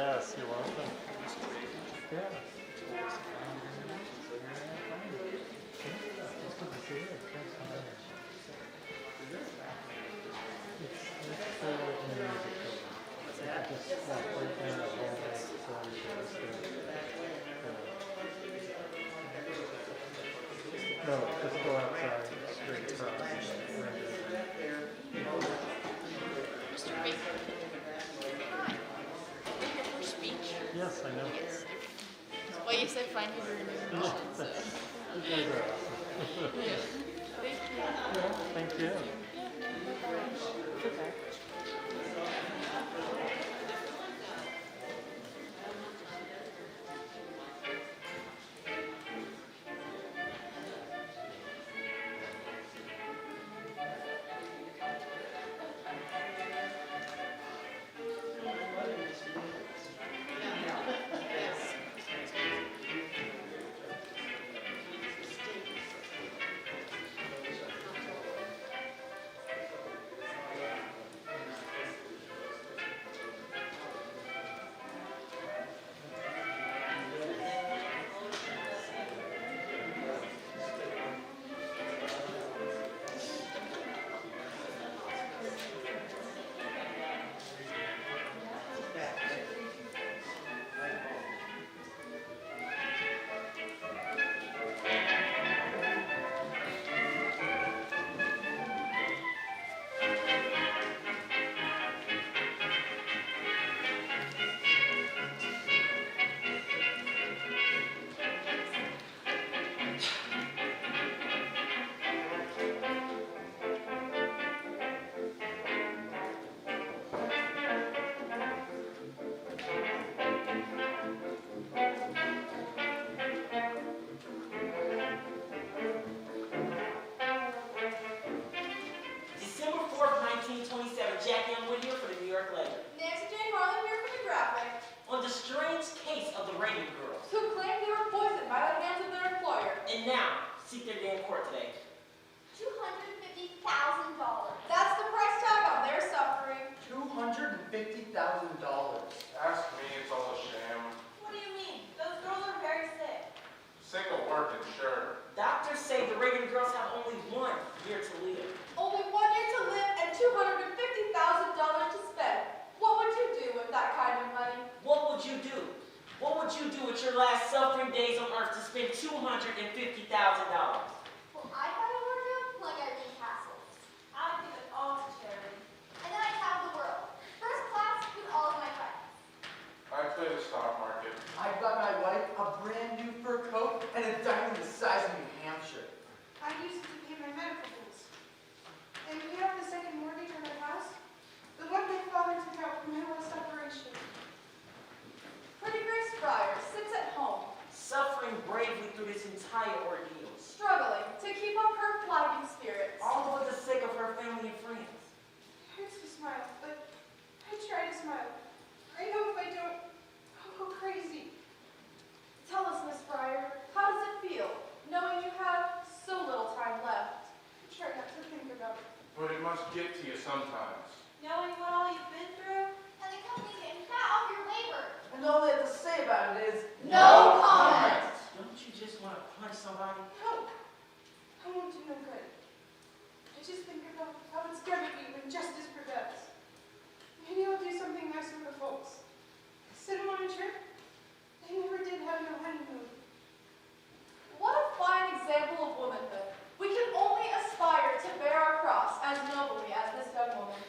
Yes, you're welcome. Yeah. No, just go outside, straight across. Mr. Baker. Hi. Your first speech? Yes, I know. Yes. Well, you said find your new mission, so. You guys are awesome. Yeah. Thank you. Yeah, thank you. Yeah, no problem. Okay. December 4th, 1927, Jackie M. Whittier for the New York Ledger. Nancy Jane Harlan here for the graphic, On the strange case of the Radium girls. who claimed they were poisoned by the hands of their employer. And now, seek their day in court today. $250,000. That's the price tag on their suffering. $250,000. Ask me, it's all a sham. What do you mean? Those girls are very sick. Sick of working, sure. Doctors say the Reagan girls have only 1 year to live. Only 1 year to live and $250,000 to spend. What would you do with that kind of money? What would you do? What would you do with your last suffering days on earth to spend $250,000? Well, I thought I would go like Irene Castles. I'd give it all to charity. And then I'd travel the world. First class with all of my friends. I play the stock market. I got my wife a brand new fur coat and a diamond the size of New Hampshire. I used it to pay my medical bills. And pay off the second mortgage on our house. The one my father took out from my last operation. Pretty Grace Fryer sits at home, Suffering bravely through this entire ordeal. struggling to keep up her flagging spirits. All for the sake of her family and friends. It hurts to smile, but I try to smile. I know if I don't, I'll go crazy. Tell us, Miss Fryer, how does it feel, knowing you have so little time left? I try not to think about it. But it must get to you sometimes. Knowing what all you've been through? And the company's getting fat off your labor. And all they have to say about it is, No comment. Don't you just want to punch somebody? No, I won't do no good. I just think about how it's gonna be when justice prevails. Maybe I'll do something nice for the folks. Send them on a trip. They never did have no honeymoon. What a fine example of womanhood. We can only aspire to bear our cross as nobly as this young woman.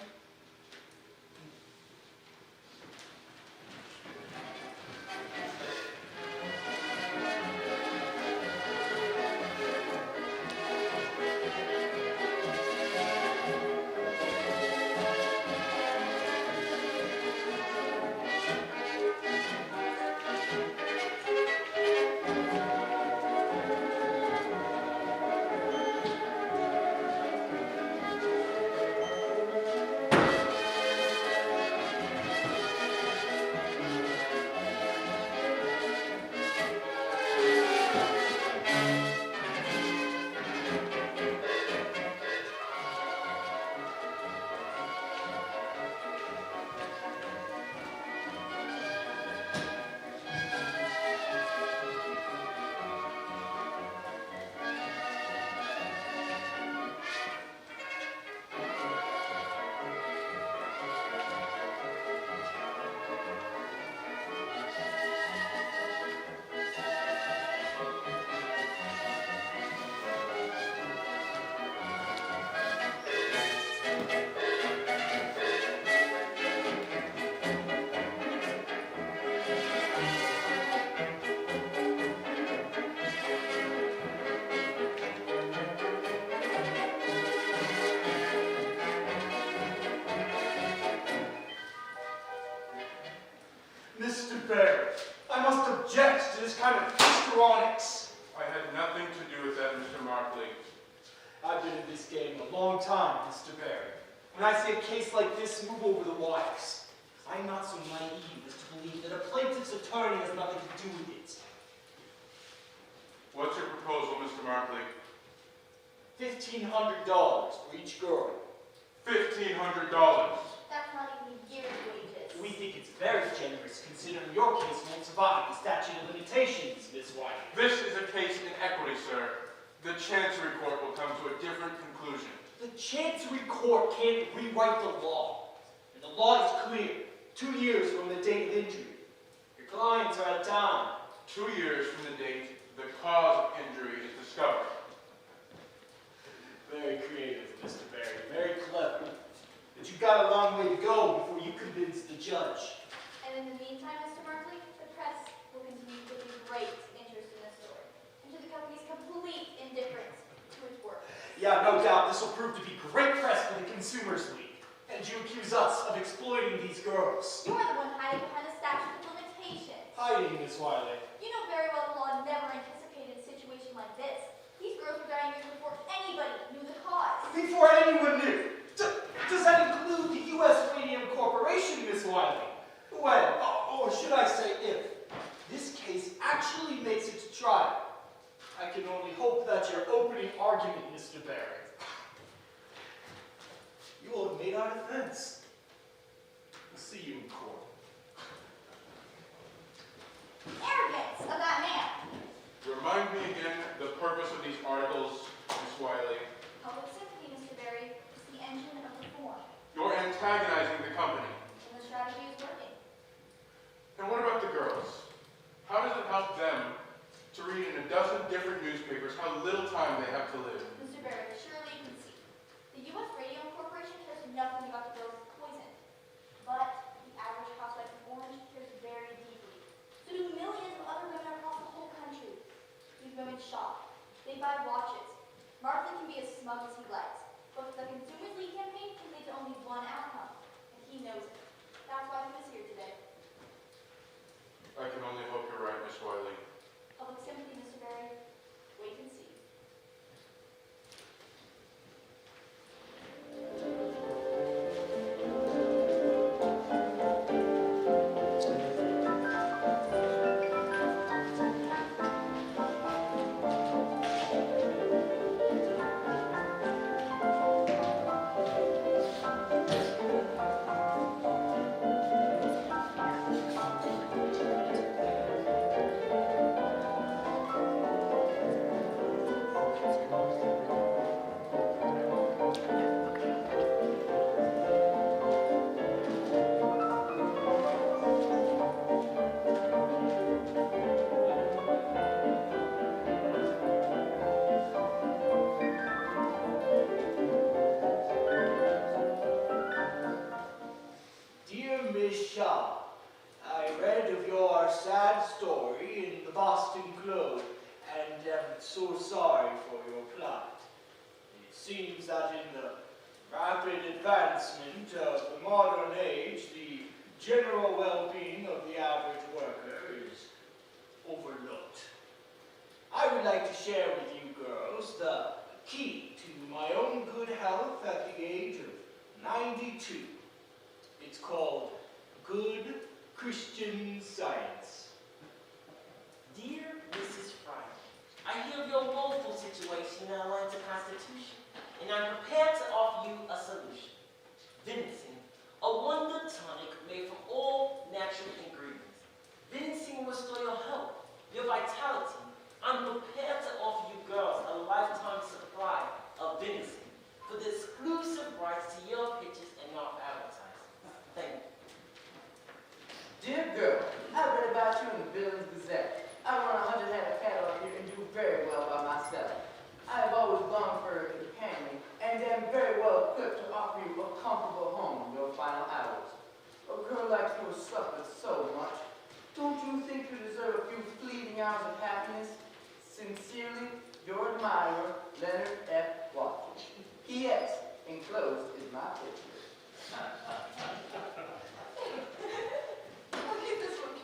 Mr. Barry, I must object to this kind of histrionics. I had nothing to do with that, Mr. Markley. I've been in this game a long time, Mr. Barry. When I see a case like this move over the wires, I'm not so naive as to believe that a plaintiff's attorney has nothing to do with it. What's your proposal, Mr. Markley? $1,500 for each girl. $1,500. That's not even a year's wages. We think it's very generous considering your case won't survive the statute of limitations, Miss White. This is a case in equity, sir. The Chancery Court will come to a different conclusion. The Chancery Court can't rewrite the law. And the law is clear. 2 years from the date of injury. Your clients are out of town. 2 years from the date the cause of injury is discovered. Very creative, Mr. Barry. Very clever. But you've got a long way to go before you convince the judge. And in the meantime, Mr. Markley, the press will continue to take great interest in this story, and to the company's complete indifference to its work. Yeah, no doubt this will prove to be great press for the Consumers League. And you accuse us of exploiting these girls. You're the one hiding behind the statute of limitations. Hiding, Miss Wiley. You know very well the law never anticipated a situation like this. These girls were dying years before anybody knew the cause. Before anyone knew. Does that include the U.S. Radium Corporation, Miss Wiley? When, or should I say if, this case actually makes it to trial, I can only hope that your opening argument, Mr. Barry, you will have made our defense. We'll see you in court. Arrogance of that man. Remind me again the purpose of these articles, Miss Wiley. Public sympathy, Mr. Barry, is the engine of reform, You're antagonizing the company. and the strategy is working. And what about the girls? How does it help them to read in a dozen different newspapers how little time they have to live? Mr. Barry, surely you can see. The U.S. Radium Corporation cares nothing about the girls' poison. But the average housewife in Orange cares very deeply. So do millions of other women across the whole country. These women shop. They buy watches. Markley can be as smug as he likes. But the Consumers League campaign can lead to only one outcome. And he knows it. That's why he was here today. I can only hope you're right, Miss Wiley. Public sympathy, Mr. Barry. Wait and see. Dear Miss Shaw, I read of your sad story in the Boston Globe and am so sorry for your plight. It seems that in the rapid advancement of the modern age, the general well-being of the average worker is overlooked. I would like to share with you girls the key to my own good health at the age of 92. It's called Good Christian Science. Dear Mrs. Fry, I hear of your woeful situation in our Atlanta Constitution, and I'm prepared to offer you a solution. Venison, a wonder tonic made from all natural ingredients. Venison will restore your health, your vitality. I'm prepared to offer you girls a lifetime supply of venison for the exclusive rights to your pictures and our advertising. Thank you. Dear girl, I read about you in the Billings Gazette. I run 100 head of cattle here and do very well by myself. I have always longed for a companion and am very well equipped to offer you a comfortable home in your final hours. A girl like you has suffered so much. Don't you think you deserve a few fleeting hours of happiness? Sincerely, your admirer, Leonard F. Watkins. P.S. Enclosed is my picture. I'll keep this one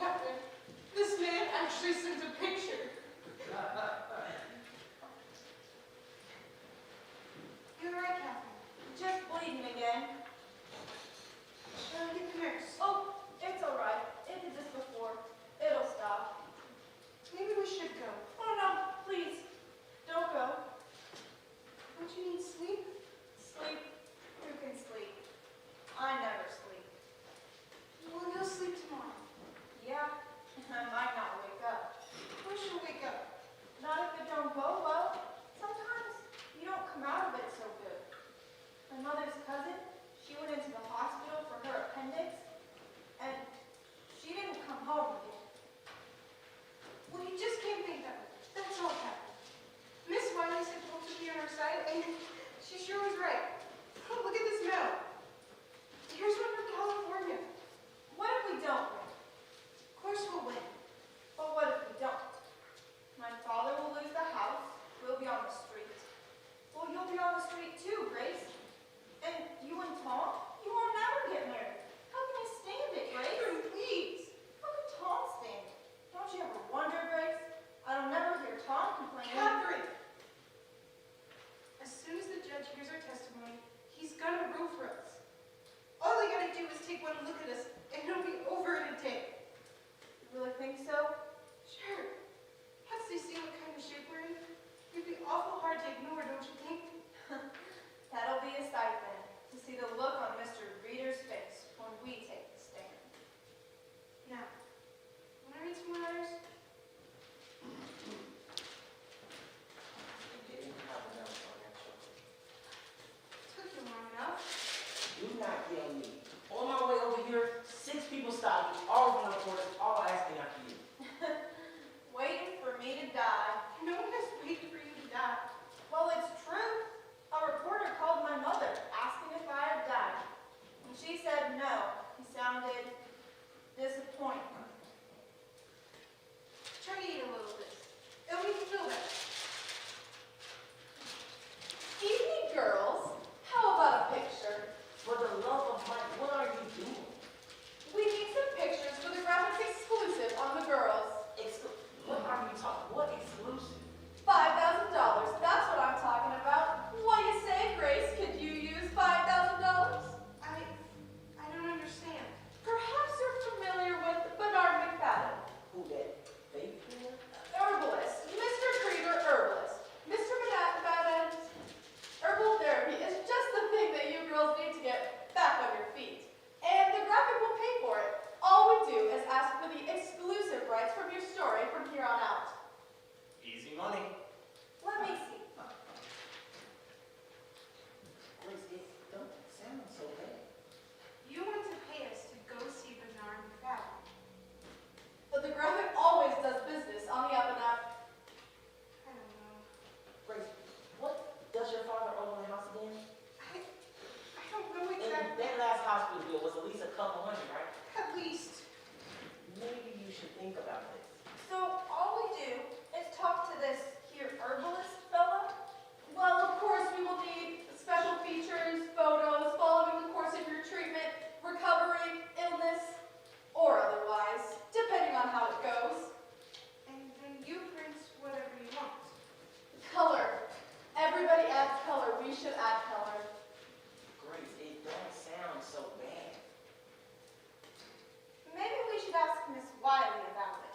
Miss Wiley about it.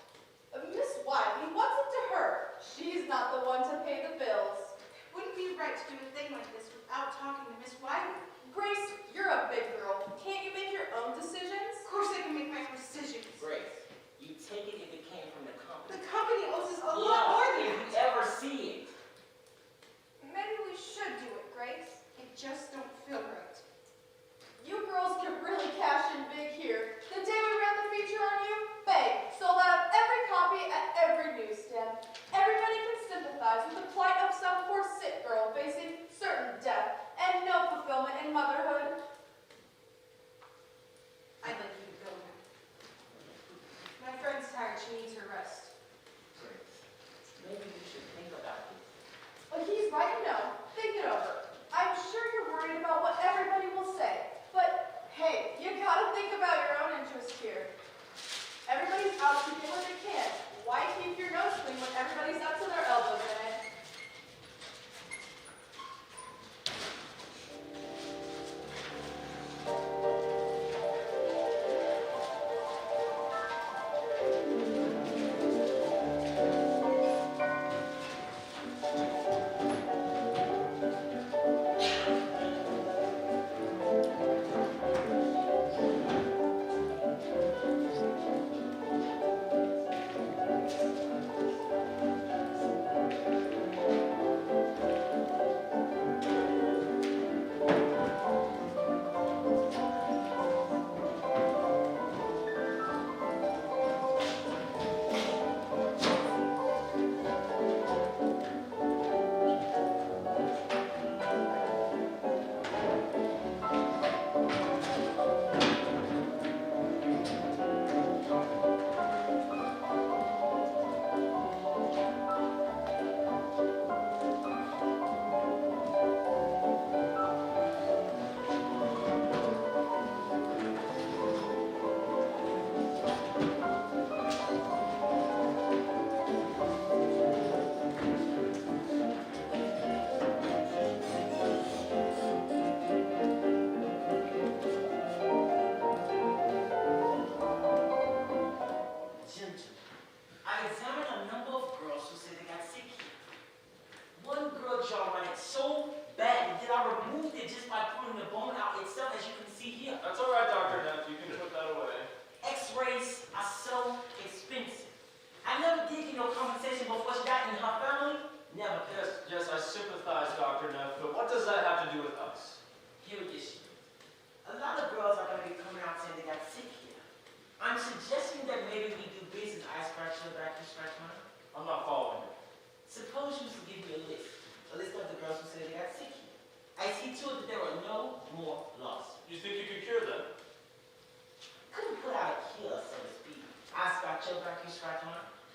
Miss Wiley, what's it to her? She's not the one to pay the bills. Wouldn't be right to do a thing like this without talking to Miss Wiley. Grace, you're a big girl. Can't you make your own decisions? Of course I can make my own decisions. Grace, you take it if it came from the company. The company owes us a lot more than if that. you ever see it. Maybe we should do it, Grace. It just don't feel right. You girls could really cash in big here. The day we ran the feature on you, bang, sold out of every copy at every newsstand. Everybody can sympathize with the plight of some poor sick girl facing certain death and no fulfillment in motherhood. I'd like you to go now. My friend's tired. She needs her rest. Grace, maybe you should think about it. But he's right, you know. Think it over. I'm sure you're worried about what everybody will say. But, hey, you gotta think about your own interest here. Everybody's out to get what they can. Why keep your nose clean when everybody's up to their elbows in it?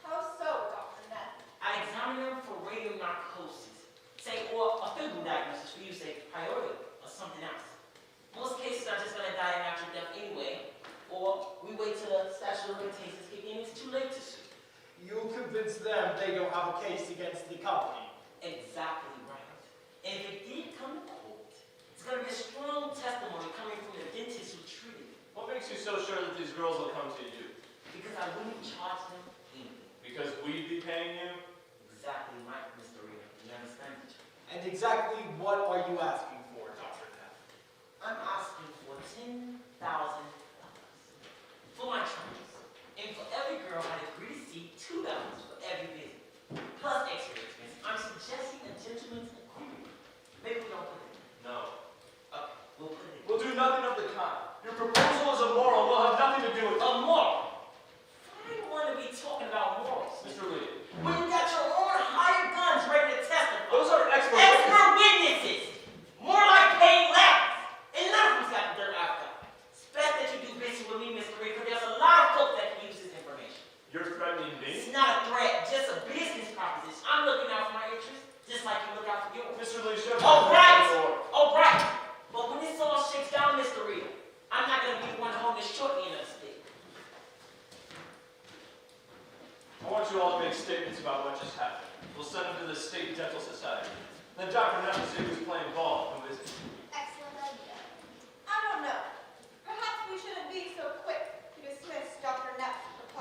How so, Dr. Neff? I examine them for radium narcosis, say, or a physical diagnosis for you, say, priority, or something else. Most cases are just going to die a natural death anyway, or we wait till the statute of limitations kick in, it's too late to sue. You convince them they don't have a case against the company. Exactly right. And if it did come to court, it's going to be a strong testimony coming from the dentist who treated me. What makes you so sure that these girls will come to you? Because I wouldn't charge them anything. Because we'd be paying you? Exactly right, Mr. Rita. You understand each other? And exactly what are you asking for, Dr. Neff? I'm asking for $10,000 for my troubles. And for every girl, I'd agree to see $2 for every visit. Plus extra expense. I'm suggesting a gentleman's agreement. Maybe we don't put it in. No. Okay, we'll put it in. We'll do nothing of the kind. Your proposal is immoral. We'll have nothing to do with it. Immoral? I don't want to be talking about morals. Mr. Lee. When you got your own hired guns ready to testify. Those are expert Expert witnesses. More like paying labs. And none of them's got the dirt I've got. It's best that you do business with me, Miss Correa, because there's a lot of folks that can use this information. You're threatening It's me? not a threat, just a business proposition. I'm looking out for my interests, just like you look out for yours. Mr. Lee, show me All the right. door. All right. But when this all shakes down, Mr. Rita, I'm not going to be the one holding the short end of the stick. I want you all to make statements about what just happened. We'll send them to the State Dental Society. Then Dr. Neff will see who's playing ball and visit. Excellent idea. I don't know. Perhaps we shouldn't be so quick to dismiss Dr. Neff's proposal.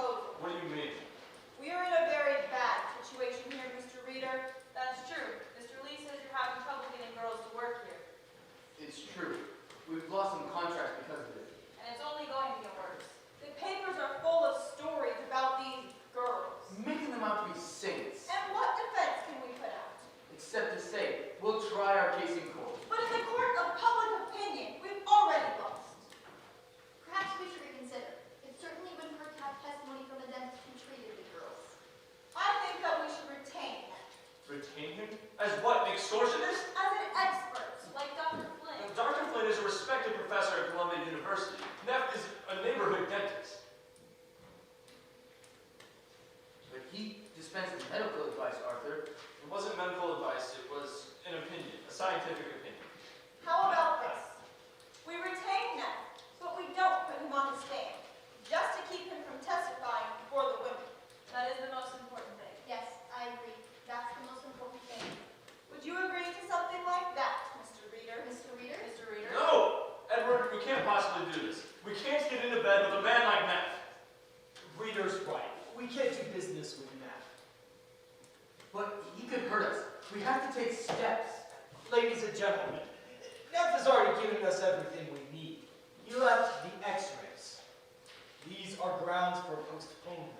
He dispenses medical advice, Arthur. It wasn't medical advice, it was an opinion, a scientific opinion. How about this? We retain Ned, but we don't put him on the stand, just to keep him from testifying before the women. That is the most important thing. Yes, I agree. That's the most important thing. Would you agree to something like that, Mr. Reader? Mr. Reader? Mr. Reader? No! Edward, we can't possibly do this. We can't get into bed with a man like that. Reader's right. We can't do business with Matt. But he could hurt us. We have to take steps. Ladies and gentlemen, Neff has already given us everything we need. He left the x-rays. These are grounds for postponement.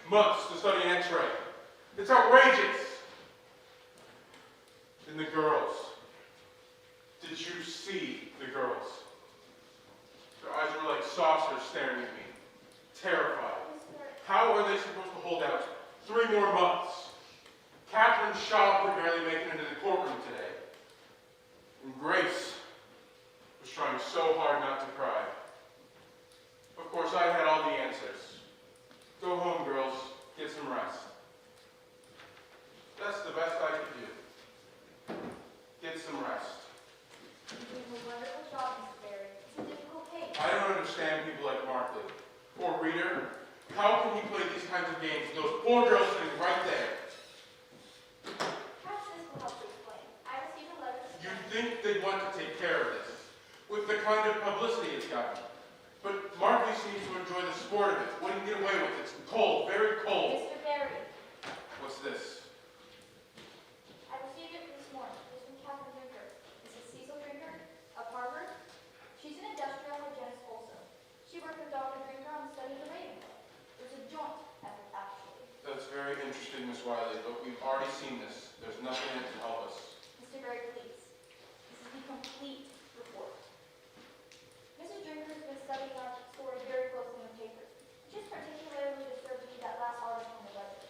Months to study an x-ray. It's outrageous. And the girls. Did you see the girls? Their eyes were like saucers staring at me. Terrified. How are they supposed to hold out 3 more months? Catherine Shaw could barely make it into the courtroom today. And Grace was trying so hard not to cry. Of course, I had all the answers. Go home, girls. Get some rest. That's the best I could do. Get some rest. You're doing a wonderful job, Mr. Barry. It's a difficult case. I don't understand people like Markley or Reader. How can he play these kinds of games with those poor girls sitting right there? Perhaps this will help to explain. I received a letter this You'd morning. think they'd want to take care of this, with the kind of publicity it's gotten. But Markley seems to enjoy the sport of it. What did he get away with? It's cold, very cold. Mr. Barry, What's this? I received it this morning. It's from Catherine Drinker. Mrs. Cecil Drinker of Harvard. She's an industrial hygienist also. She worked with Dr. Drinker on the study of the radium. There's a joint effort, actually. That's very interesting, Miss Wiley, but we've already seen this. There's nothing in it to help us. Mr. Barry, please. This is the complete report. Mrs. Drinker has been studying our story very closely in the papers. She's particularly disturbed to read that last article in the Weather.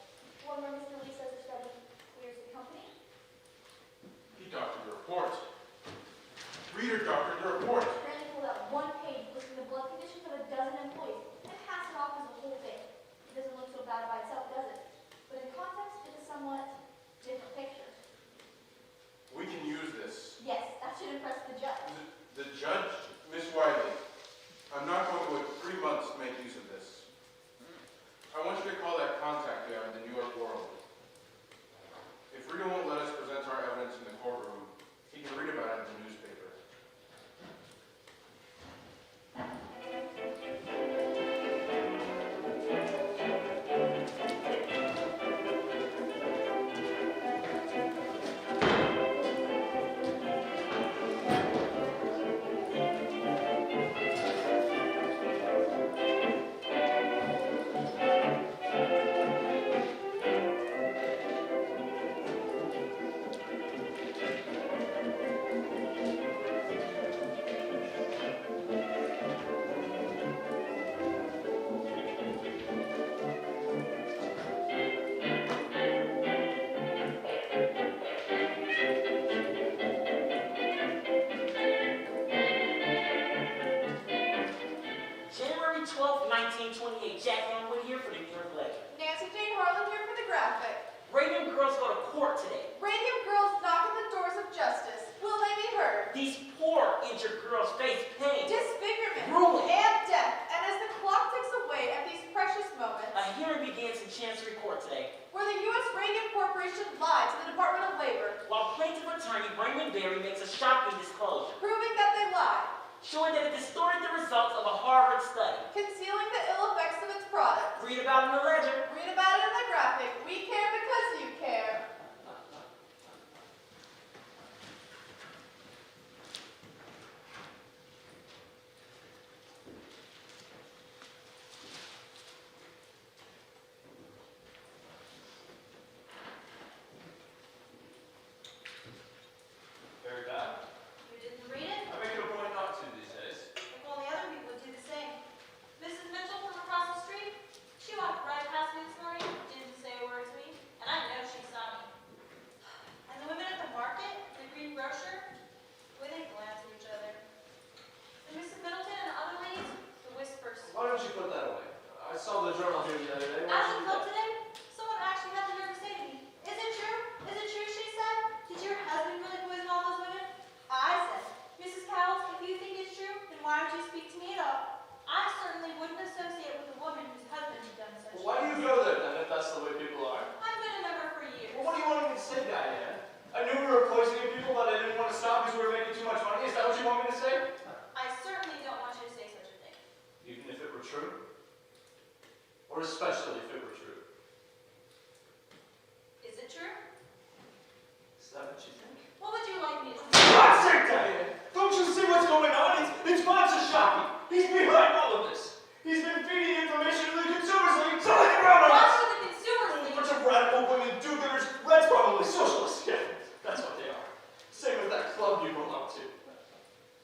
One where Mr. Lee says the study clears the company. He doctored the report. Reader doctored the report. Apparently pulled out one page listing the blood conditions of a dozen employees and passed it off as a whole thing. It doesn't look so bad by itself, does it? But in context, it's a somewhat different picture. Berry makes a shocking disclosure, Proving that they lie. showing that it distorted the results of a Harvard study. Concealing the ill effects of its products. Read about it in the ledger. Read about it in the graphic. We care because you care. Very bad. You didn't read it? I make it a point not to these days. If only other people would do the same. Mrs. Mitchell from across the street, she walked right past me this morning, didn't say a word to me, and I know she saw me. And the women at the market, the green grocer, the way they glance at each other. And Mrs. Middleton and the other ladies, the whispers. Why don't you put that away? I saw the journal here the other day. Why At don't you the do club that? today, someone actually had the nerve to say to me, "Is it true? Is it true?" she said. "Did your husband really poison all those women?" I said, "Mrs. Cowles, if you think it's true, then why don't you speak to me at all? I certainly wouldn't associate with a woman whose husband had done such Well, why do you go there then if that's the way people are? I've been a member for years. Well, what do you want me to say, Diane? I knew we were poisoning people, but I didn't want to stop because we were making too much money. Is that what you want me to say? I certainly don't want you to say such a thing. Even if it were true? Or especially if it were true? Is it true? Is that what you think? What would you like me to say? For God's sake, Diane! Don't you see what's going on? It's Shocking. He's behind all of this. He's been feeding information to the consumers league, selling it around What's us. with the consumers A league? bunch of radical women do-gooders. Reds probably socialists. Yeah, that's what they are. Same with that club you belong to.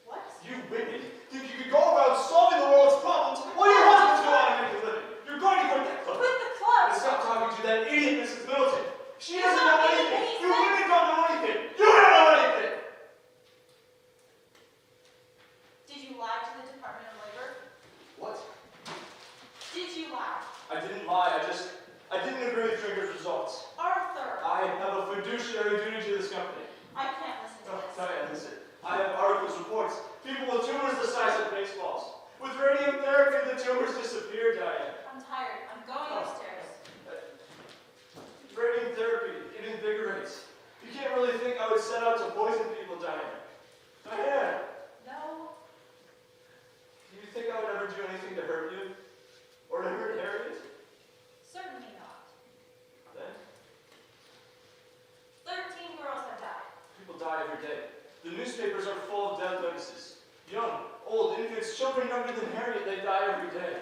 What? You women think you could go around solving the world's problems while your husbands go out and make a living. You're going to quit that club. Quit the club. And stop talking to that idiot Mrs. Middleton. She You're doesn't not know getting anything. any You sense. women don't know anything. You don't know anything. Did you lie to the Department of Labor? What? Did you lie? I didn't lie. I didn't agree with Trigger's results. Arthur, I have a fiduciary duty to this company. I can't listen to Oh, this. Diane, listen. I have articles, reports. People with tumors the size of baseballs. With radium therapy, the tumors disappear, Diane. I'm tired. I'm going upstairs. Radium therapy, it invigorates. You can't really think I would set out to poison people, Diane. Diane, No. do you think I would ever do anything to hurt you? Or to hurt Harriet? Certainly not. Then, 13 girls have died. people die every day. The newspapers are full of death notices. Young, old, infants, children younger than Harriet, they die every day.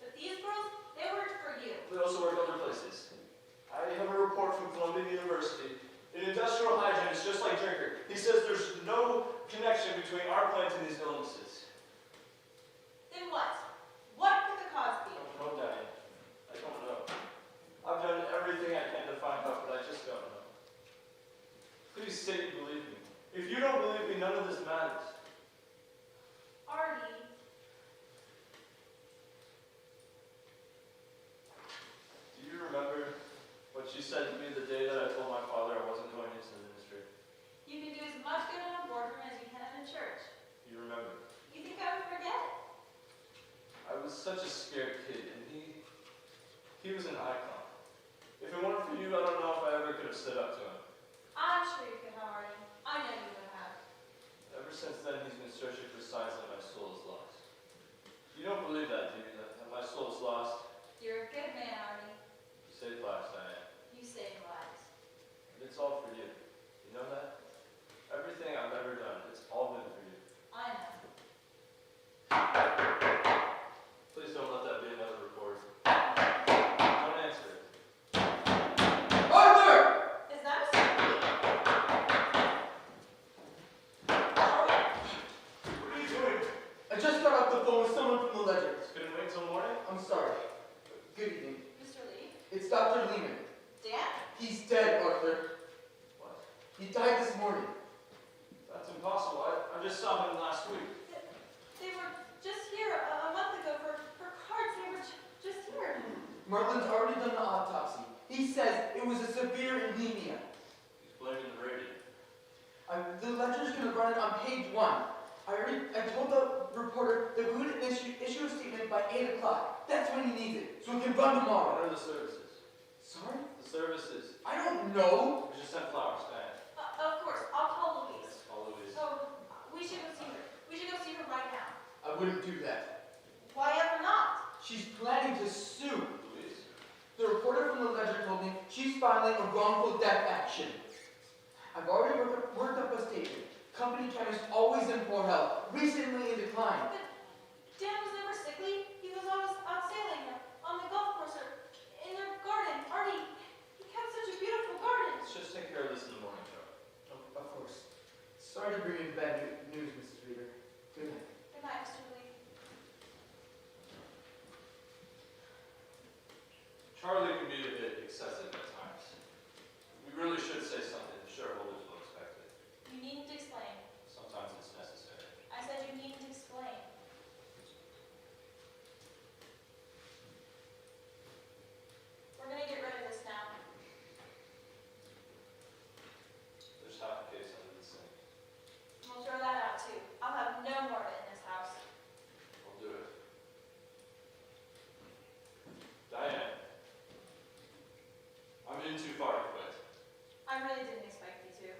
But these girls, they worked for you. They also work other places. I have a report from Columbia University. An industrial hygienist, just like Drinker. He says there's no connection between our plant and these illnesses. Then what? What could the cause be? I don't know, Diane. I don't know. I've done everything I can to find out, but I just don't know. Please say you believe me. If you don't believe me, none of this matters. Artie, Do you remember what you said to me the day that I told my father I wasn't going into the ministry? you can do as much good in a boardroom as you can in a church. You remember? You think I would forget it? I was such a scared kid, and he was an icon. If it weren't for you, I don't know if I ever could have stood up to him. I'm sure you could have, Artie. I know you would have. Ever since then, he's been searching for signs that my soul is lost. You don't believe that, do you? That my soul is lost? You're a good man, Artie. You saved lives, Diane. You save lives. And it's all for you. You know that? Everything I've ever done, it's all been for you. I know. Please don't let that be another report. Don't answer it. Arthur! Is that a secret? What are you doing? I just got off the phone with someone from the ledger. Couldn't wait till morning? I'm sorry. Good evening. Mr. Lee? It's Dr. Lehman. Dan? He's dead, Arthur. What? He died this morning. That's impossible. I just saw him last week. They were just here a month ago for cards. They were just here. Merlin's already done the autopsy. He says it was a severe anemia. He's blaming the radium. The ledger's gonna run it on page 1. I told the reporter that we would issue a statement by 8 o'clock. That's when he needs it, so we can run What tomorrow. are the services? Sorry? The services. I don't know. We just sent flowers, man. Of course, I'll call Louise. wouldn't do that. Why ever not? She's planning to sue, Louise. The reporter from the Ledger told me she's filing a wrongful death action. I've already worked up a statement. Company chemist always in poor health, recently in decline. But Dan was never sickly. He was always out sailing or on the golf course or in their garden. Artie, he kept such a beautiful garden. Let's just take care of this in the morning, Joe. Of course. Sorry to bring you bad news, Mrs. Reader. Good night. Good night, Mr. Lee. Charlie can be a bit excessive at times. We really should say something. The shareholders will expect it. You needn't explain. Sometimes it's necessary. I said you needn't explain. We're gonna get rid of this now. There's half a case under the sink. We'll throw that out too. I'll have no more of it in this house. We'll do it. Diane. I'm in too far to quit. I really didn't expect you to.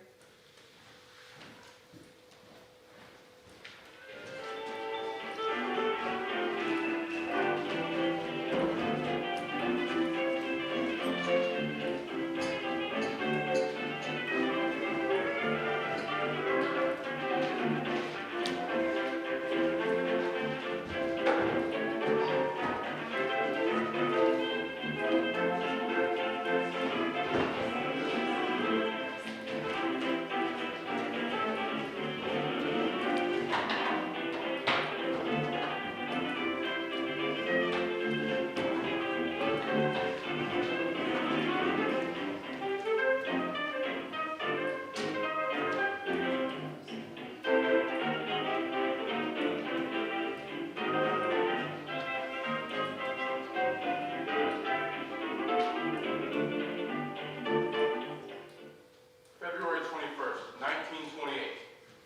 February 21st, 1928.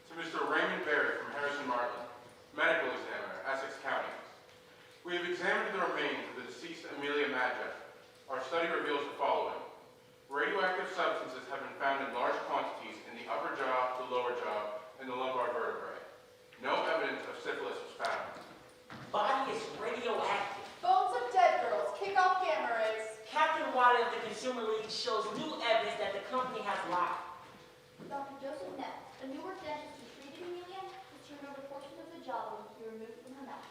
To Mr. Raymond Berry from Harrison Martin, medical examiner, Essex County. We have examined the remains of the deceased Amelia Madja. Our study reveals the following. Radioactive substances have been found in large quantities in the upper jaw, the lower jaw, and the lumbar vertebrae. No evidence of syphilis was found. Body is radioactive. Bones of dead girls. Kick off gamma rays. Captain Water of the Consumer League shows new evidence that the company has lied. Dr. Joseph Neff, a Newark dentist who treated Amelia, has turned over portions of the jawbone to be removed from her mouth.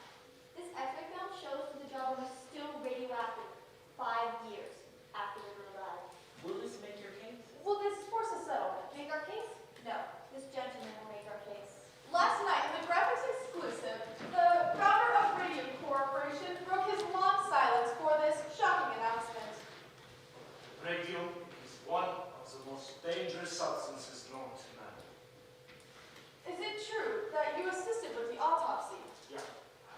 This X-ray film shows that the jawbone is still radioactive 5 years after the girl died. Will this make your case? Will this force a settlement? Make our case? No. This gentleman will make our case. Last night, in the graphics exclusive, the founder of Radium Corporation broke his long silence for this shocking announcement. Radium is one of the most dangerous substances known to man. Is it true that you assisted with the autopsy? Yeah,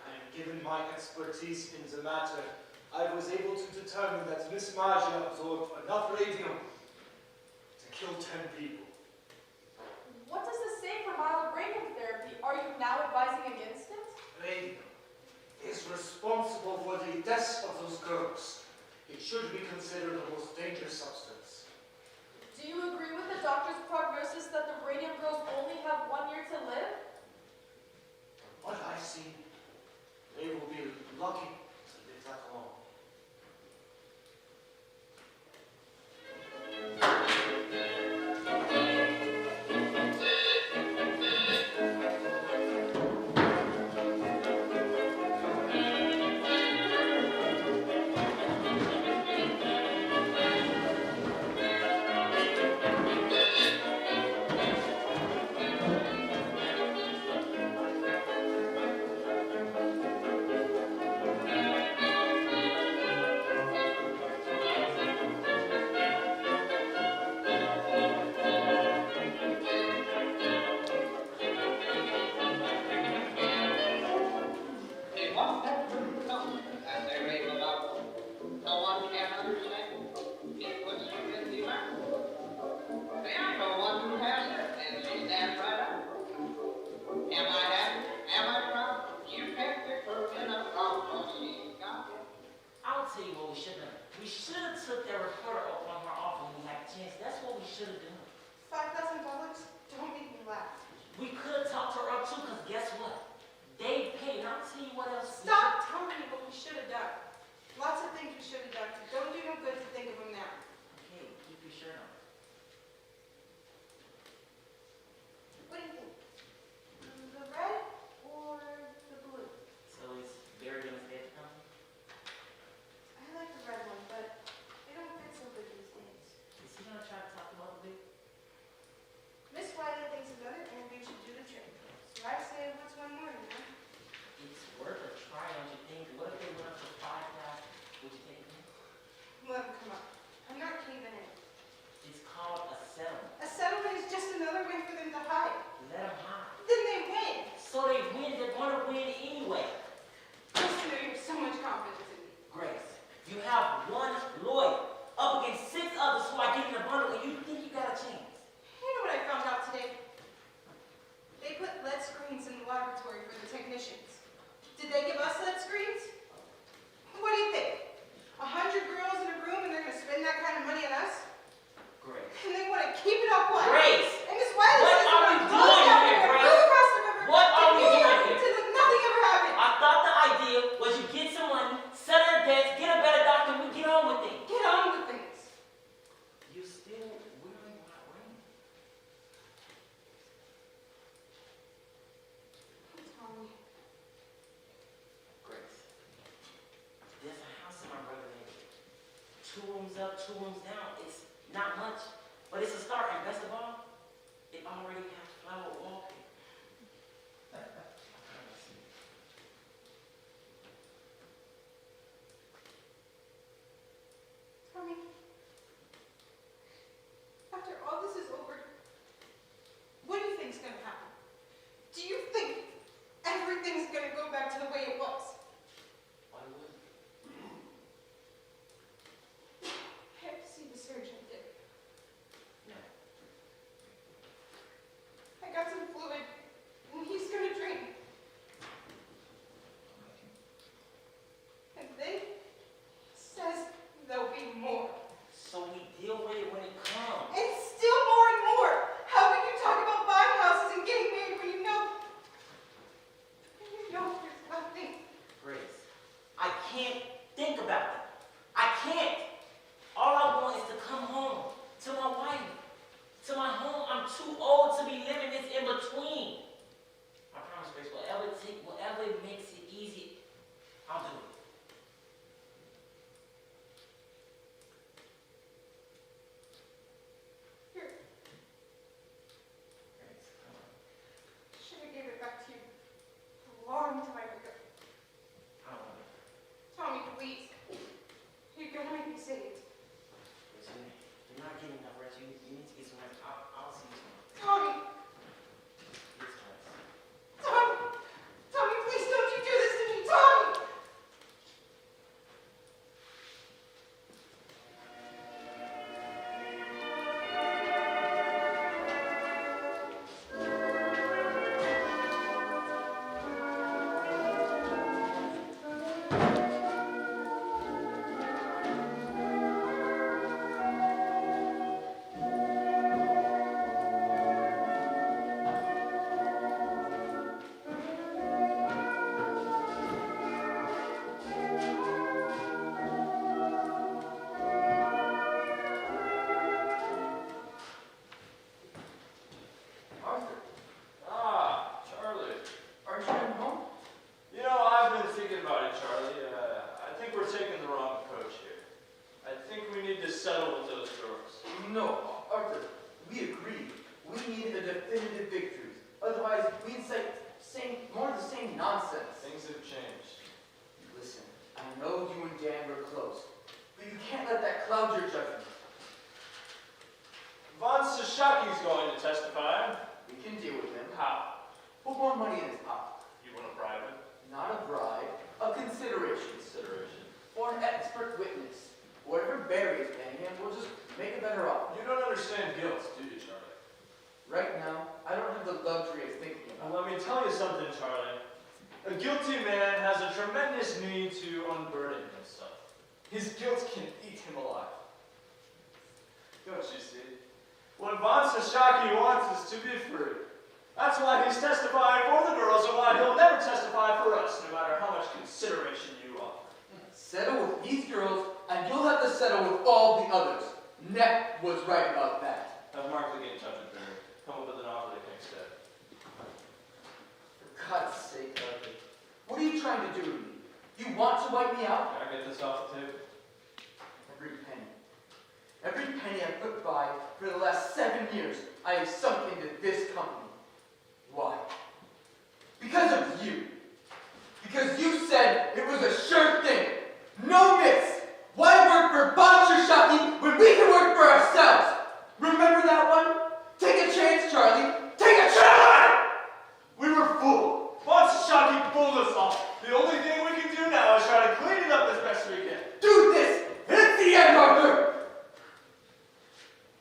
and given my expertise in the matter, I was able to determine that Miss Margia absorbed enough radium to kill 10 people. What does this say for mild radium therapy? Are you now advising against it? Radium is responsible for the deaths of those girls. It should be considered the most dangerous substance. Do you agree with the doctor's prognosis that the radium girls only have 1 year to live? From what I see, they will be lucky to live that long. 2 rooms down. It's not much, but it's a start. And best of all, it already has flower wallpaper. Tommy, after all this is over, what do you think's gonna happen? Do you think everything's gonna go back to the way it was? Why would? I have to see the surgeon, Dick. No. I got some fluid, and he's gonna drain it. And then he says there'll be more. So we deal with it when it comes. And still more and more. How can you talk about buying houses and getting married when you know there's nothing? Grace, I can't think about that. I can't. All I want is to come home to my wife, to my home. I'm too old to be living this in between. I promise, Grace, whatever it makes it easy, I'll do it. Here, Grace, come on. should have gave it back to you a long time ago. I don't want it. Tommy, please. You're gonna make me say it. Listen, you're not getting enough rest. You need to get some rest. I'll see you tomorrow. Tommy! Yes, Grace. Tommy! Tommy, please don't you do this to me! Tommy! Arthur, Ah, Charlie. aren't you coming home? You know, I've been thinking about it, Charlie. I think we're taking the wrong approach here. I think we need to settle with those girls. No, Arthur, we agreed. We need a definitive victory. Otherwise, we incite more of the same nonsense. Things have changed. Listen, I know you and Dan were close, but you can't let that cloud your judgment. Von Sashaki's going to testify. We can deal with him. How? Put more money in his pocket. You want to bribe him? Not a bribe, a consideration. Consideration. For an expert witness. Whatever Barry is paying him, we'll just make a better offer. You don't understand guilt, do you, Charlie? Right now, I don't have the luxury of thinking about Well, let me tell you something, Charlie. A guilty man has a tremendous need to unburden himself. His guilt can eat him alive. Don't you see? What Von Sashaki wants is to be free. That's why he's testifying for the girls and why he'll never testify for us, no matter how much consideration you offer. it. Settle with these girls, and you'll have to settle with all the others. Neck was right about that. Have Mark get in touch with Barry. Come up with an offer that can accept. For God's sake, Arthur. What are you trying to do to me? You want to wipe me out? Can I get this off the table? Every penny. Every penny I've put by for the last 7 years, I have sunk into this company. Why? Because of you. Because you said it was a sure thing. No miss. Why work for Bob Shishaki when we can work for ourselves? Remember that one? Take a chance, Charlie. Take a chance! We were fooled. Von Sashaki fooled us all. The only thing we can do now is try to clean it up as best we can. Do this. It's the end, Arthur.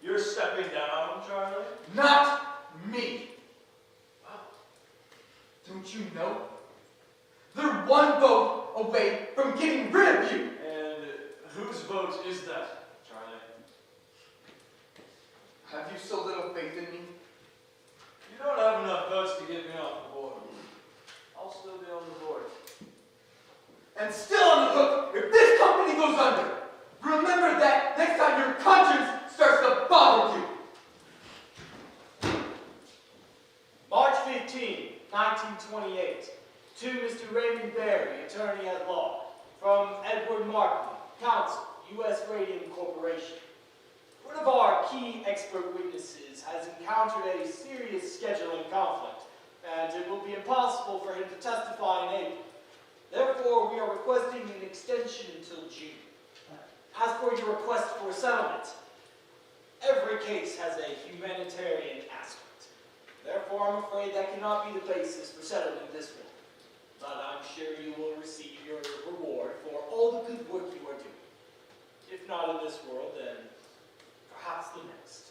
You're stepping down, Charlie? Not me. Don't you know? They're one vote away from getting rid of you. And whose vote is that, Charlie? Have you so little faith in me? You don't have enough votes to get me off the board. I'll still be on the board. And still on the hook if this company goes under. Remember that next time your conscience starts to bother you. March 15, 1928. To Mr. Raymond Berry, attorney at law. From Edward Markman, counsel, U.S. Radium Corporation. One of our key expert witnesses has encountered a serious scheduling conflict, and it will be impossible for him to testify in April. Therefore, we are requesting an extension until June. As for your request for settlement, every case has a humanitarian aspect. Therefore, I'm afraid that cannot be the basis for settling this one. But I'm sure you will receive your reward for all the good work you are doing. If not in this world, then perhaps the next.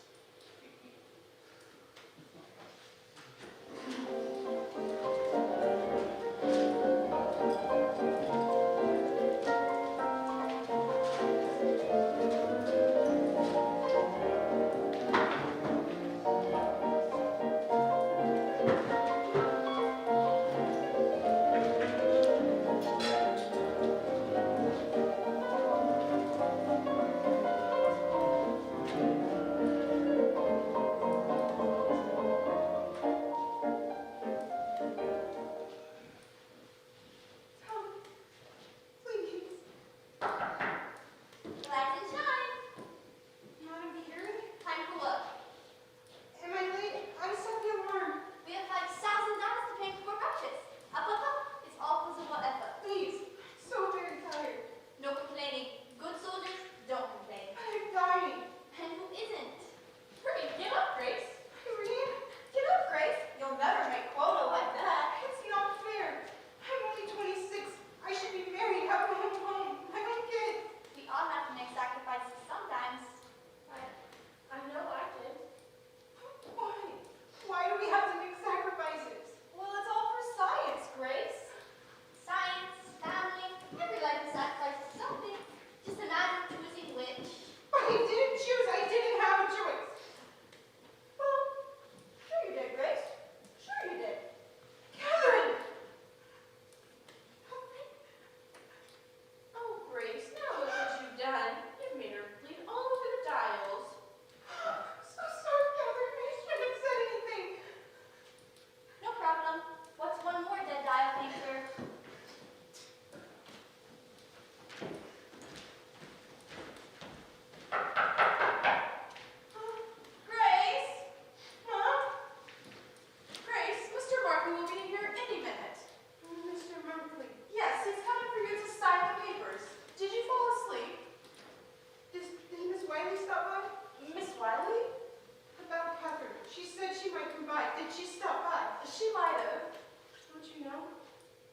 Rise and shine. Madam Curie? Time to look. Am I late? I set the alarm. We have $5,000 to pay for breakfast. Up, up, up. It's all because of what effort. Please. So very tired. No complaining. Good soldiers don't complain. I'm dying. And who isn't? Hurry, get up, Grace. Irene, Get up, Grace. You'll never make quota like that. it's not fair. I'm only 26. I should be married, have my own home, my own kids. We all have to make sacrifices sometimes. I know I did. Why? Why do we have to make sacrifices? Well, it's all for science, Grace. Science, family, every life is sacrifice to something. Just a matter of choosing which. But I didn't choose. I didn't have a choice. Well, sure you did, Grace. Sure you did. Catherine! Oh, Grace, now look what you've done. You've made her bleed all over the dials. So sorry, Catherine. I shouldn't have said anything. No problem. What's one more dead dial painter? Grace? Huh? Grace, Mr. Markey will be here any minute. Mr. Markley. Yes, he's coming for you to sign the papers. Did you fall asleep? Did Miss Wiley stop by? Miss Wiley? About Catherine. She said she might come by. Did she stop by? She might have. Don't you know?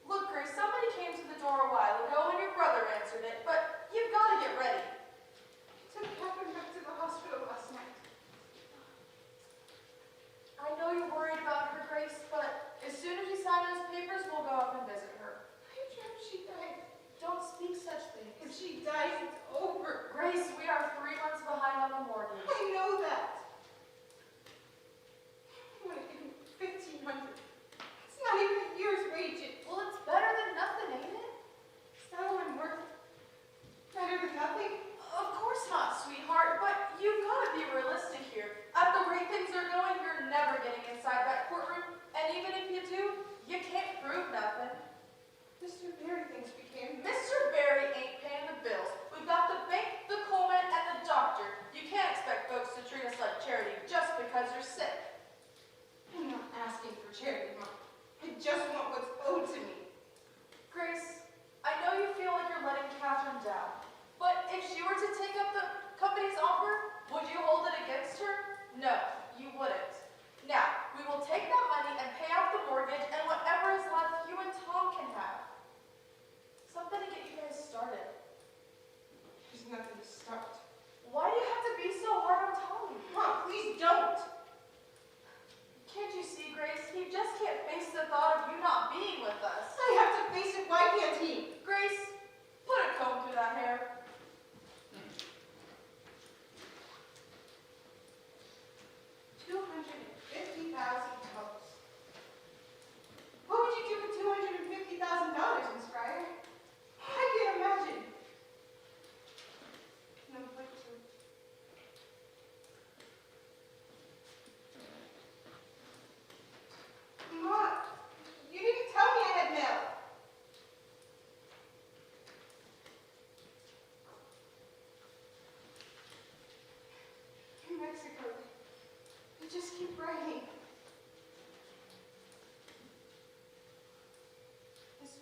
Look, Grace, somebody came to the door a while ago and your brother answered it, but you've got to get ready. I took Catherine back to the hospital last night. I know you're worried about her, Grace, but as soon as you sign those papers, we'll go up and visit her. I dreamt she died. Don't speak such things. If she dies, it's over. Grace, we are 3 months behind on the mortgage. I know that. I want to give him $1,500. It's not even a year's wages. Well, it's better than nothing, ain't it? Is that all I'm worth? Better than nothing? Of course not, sweetheart, but you've got to be realistic here. At the rate things are going, you're never getting inside that courtroom, and even if you do, you can't prove nothing. Mr. Berry thinks we can. Mr. Berry ain't paying the bills. We've got the bank, the Coleman, and the doctor. You can't expect folks to treat us like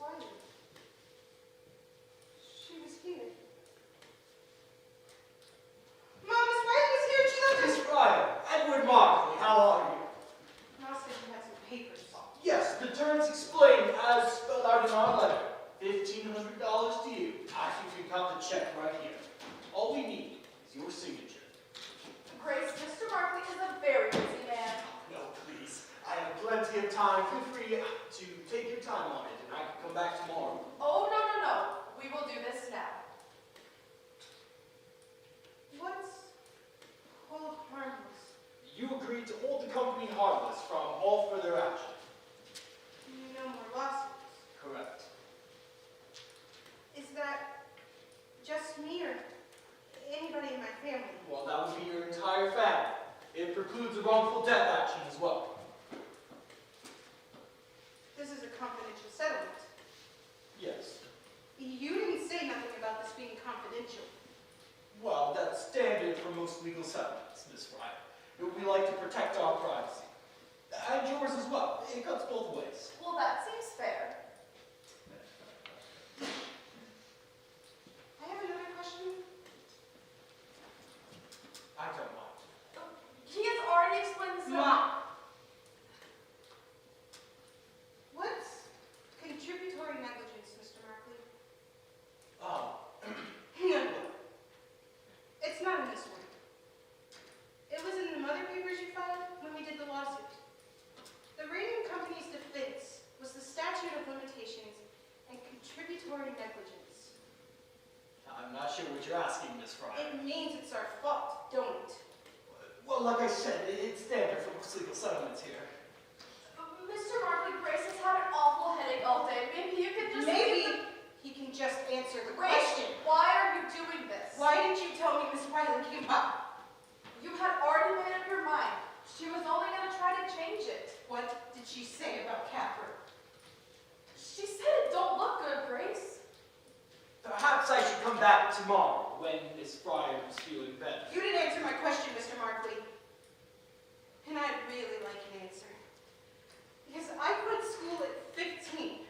Wiley. She was here. Mom, Miss Wiley was here. She left Miss us. Ryan, Edward Markley, how are you? Ma said you had some papers. Yes, the terms explained as spelled out in our letter. $1,500 to you. You can cut the check right here. All we need is your signature. Grace, Mr. Markley is a very busy man. No, please. I have plenty of time. Feel free to take your time on it, and I can come back tomorrow. Oh, no, no, no. We will do this now. What's hold harmless? You agreed to hold the company harmless from all further action. No more lawsuits. Correct. Is that just me or anybody in my family? Well, that would be your entire family. It precludes a wrongful death action as well. This is a confidential settlement. Yes. You didn't say nothing about this being confidential. Well, that's standard for most legal settlements, Miss Fry. We like to protect our privacy. And yours as well. It cuts both ways. Well, that seems fair. I have another question. I don't mind. He has already explained this. Mom! What's contributory negligence, Mr. Markley? No. It's not in this one. It was in the mother papers you filed when we did the lawsuit. The Radium Company's defense was the statute of limitations and contributory negligence. I'm not sure what you're asking, Miss Fry. It means it's our fault, don't it? Well, like I said, it's standard for most legal settlements here. Mr. Markley, Grace has had an awful headache all day. Maybe you could just... Maybe he can just answer the Grace, question. why are you doing this? Why didn't you tell me Miss Riley came up? You had already made up your mind. She was only going to try to change it. What did she say about Catherine? She said it don't look good, Grace. Perhaps I should come back tomorrow when Miss Fryer is feeling better. You didn't answer my question, Mr. Markley. And I'd really like an answer. Because I quit school at 15.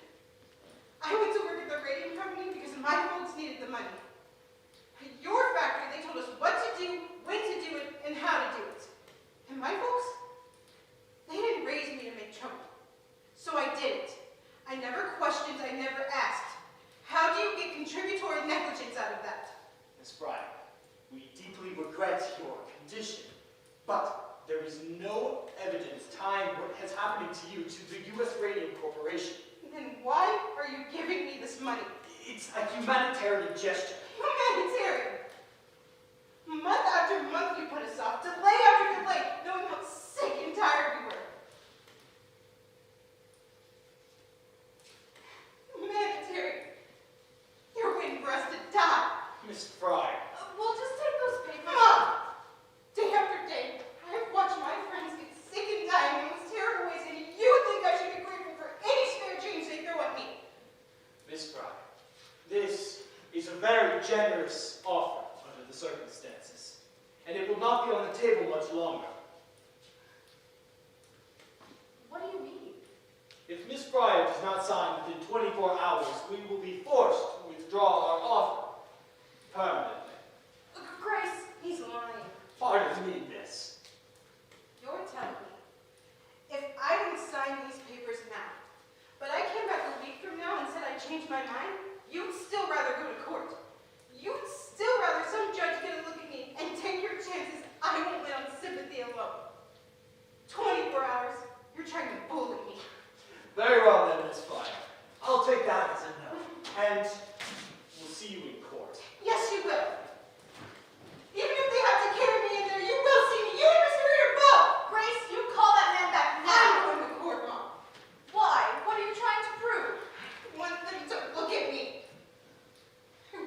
I went to work at the Radium Company because my folks needed the money. At your factory, they told us what to do, when to do it, and how to do it. And my folks, they didn't raise me to make trouble. So I did it. I never questioned, I never asked. How do you get contributory negligence out of that? Miss Fryer, we deeply regret your condition, but there is no evidence tying what has happened to you to the U.S. Radium Corporation. Then why are you giving me this money? It's a humanitarian gesture. Humanitarian. Month after month you put us off, delay after delay, knowing how sick and tired we were. Humanitarian. You're waiting for us to die. Miss Fryer. We'll just take those papers. Mom! Day after day, I've watched my friends get sick and dying in those terrible ways, and you think I should be grateful for any spare change they throw at me. Miss Fryer, this is a very generous offer under the circumstances, and it will not be on the table much longer. What do you mean? If Miss Fryer does not sign within 24 hours, we will be forced to withdraw our offer permanently. Grace, He's lying. Pardon me, miss. You're telling me, if I didn't sign these papers now, but I came back a week from now and said I changed my mind, you'd still rather go to court. You'd still rather some judge get a look at me and take your chances I won't win on sympathy alone. 24 hours, you're trying to bully me. Very well then, Miss Fryer. I'll take that as a no. And we'll see you in court. Yes, you will. Even if they have to carry me in there, you will see me. You and Mr. Reader both. Grace, you call that man back I'm now. going to court, Mom. Why? What are you trying to prove? I want them to look at me. I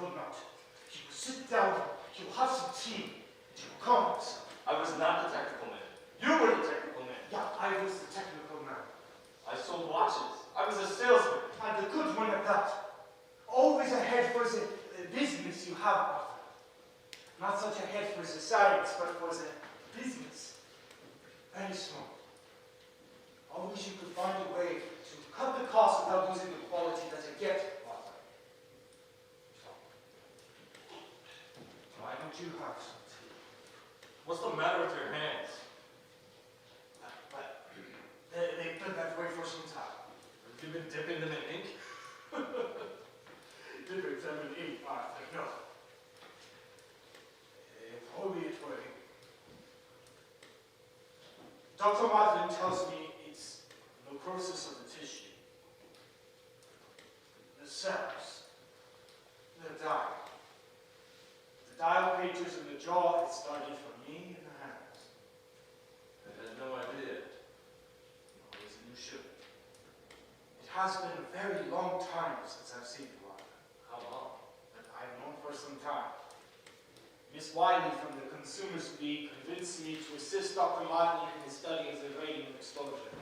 will not. You will sit down, you will have some tea, and you will calm yourself. I was not the technical man. You were the technical man. Yeah, I was the technical man. I sold watches. I was a salesman. And a good one at that. Always a head for the business you have, Arthur. Not such a head for the science, but for the business. Very small. Always you could find a way to cut the cost without losing the quality that you get, Arthur. So, why don't you have some tea? What's the matter with your hands? But they've been that way for some time. Have you been dipping them in ink? Dipping them in ink, Arthur, no. If only it were ink. Dr. Martin tells me it's necrosis of the tissue. The cells. They're dying. The dial pages in the jaw, it started for me in the hands. I had no idea. Always you should. It has been a very long time since I've seen you, Arthur. How long? But I've known for some time. Miss Wiley from the Consumers League convinced me to assist Dr. Martin in his study of the radium exposure.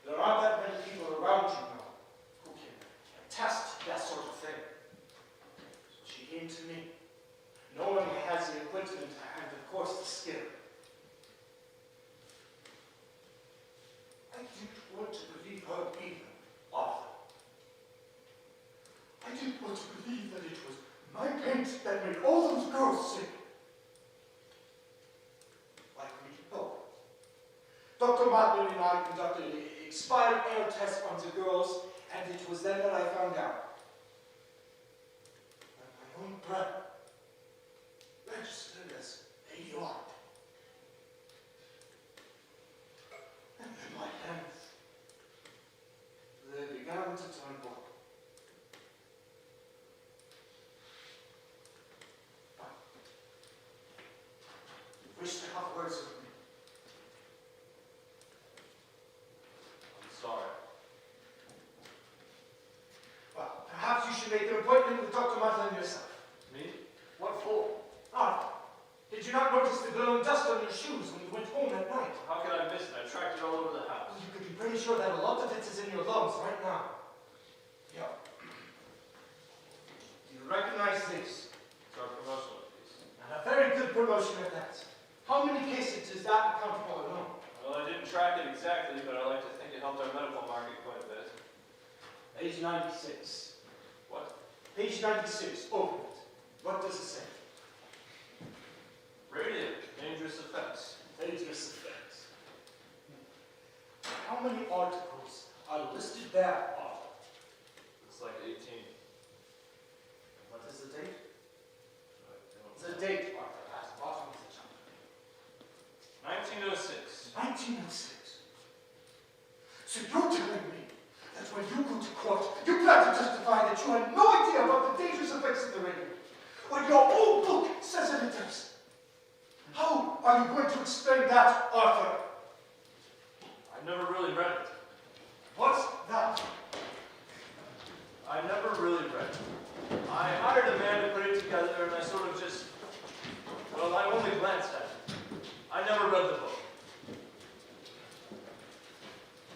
There aren't that many people around you now who can test that sort of thing. So she came to me. No one has the equipment and, of course, the skill. I didn't want to believe her either, Arthur. I didn't want to believe that it was my paint that made all those girls sick. Like me, oh. Dr. Martin and I conducted expired air tests on the girls, and it was then that I found out that my own brother registered as radioactive. And then my hands, they began to turn blue. You wish to have words with me? I'm sorry. Well, perhaps you should make an appointment with Dr. Martin yourself. Me? What for? Arthur, did you not notice the glowing dust on your shoes when you went home at night? How could I miss it? I tracked it all over the house. You could be pretty sure that a lot of it is in your lungs right now. Yeah. Do you recognize this? It's our promotional piece. And a very good promotion at that. How many cases does that account for alone? Well, I didn't track it exactly, but I like to think it helped our medical market quite a bit. Page 96. What? Page 96. Open it. What does it say? Radium. Dangerous effects. Dangerous effects. How many articles are listed there, Arthur? It's like 18. What is the date? I don't The know. date, Arthur, at the bottom of the chapter. 1906. 1906. So you're telling me that when you go to court, you plan to testify that you had no idea about the dangerous effects of the radium, when your own book says it does. How are you going to explain that, Arthur? I never really read it. What's that? I never really read it. I hired a man to put it together, and I sort of just, well, I only glanced at it. I never read the book.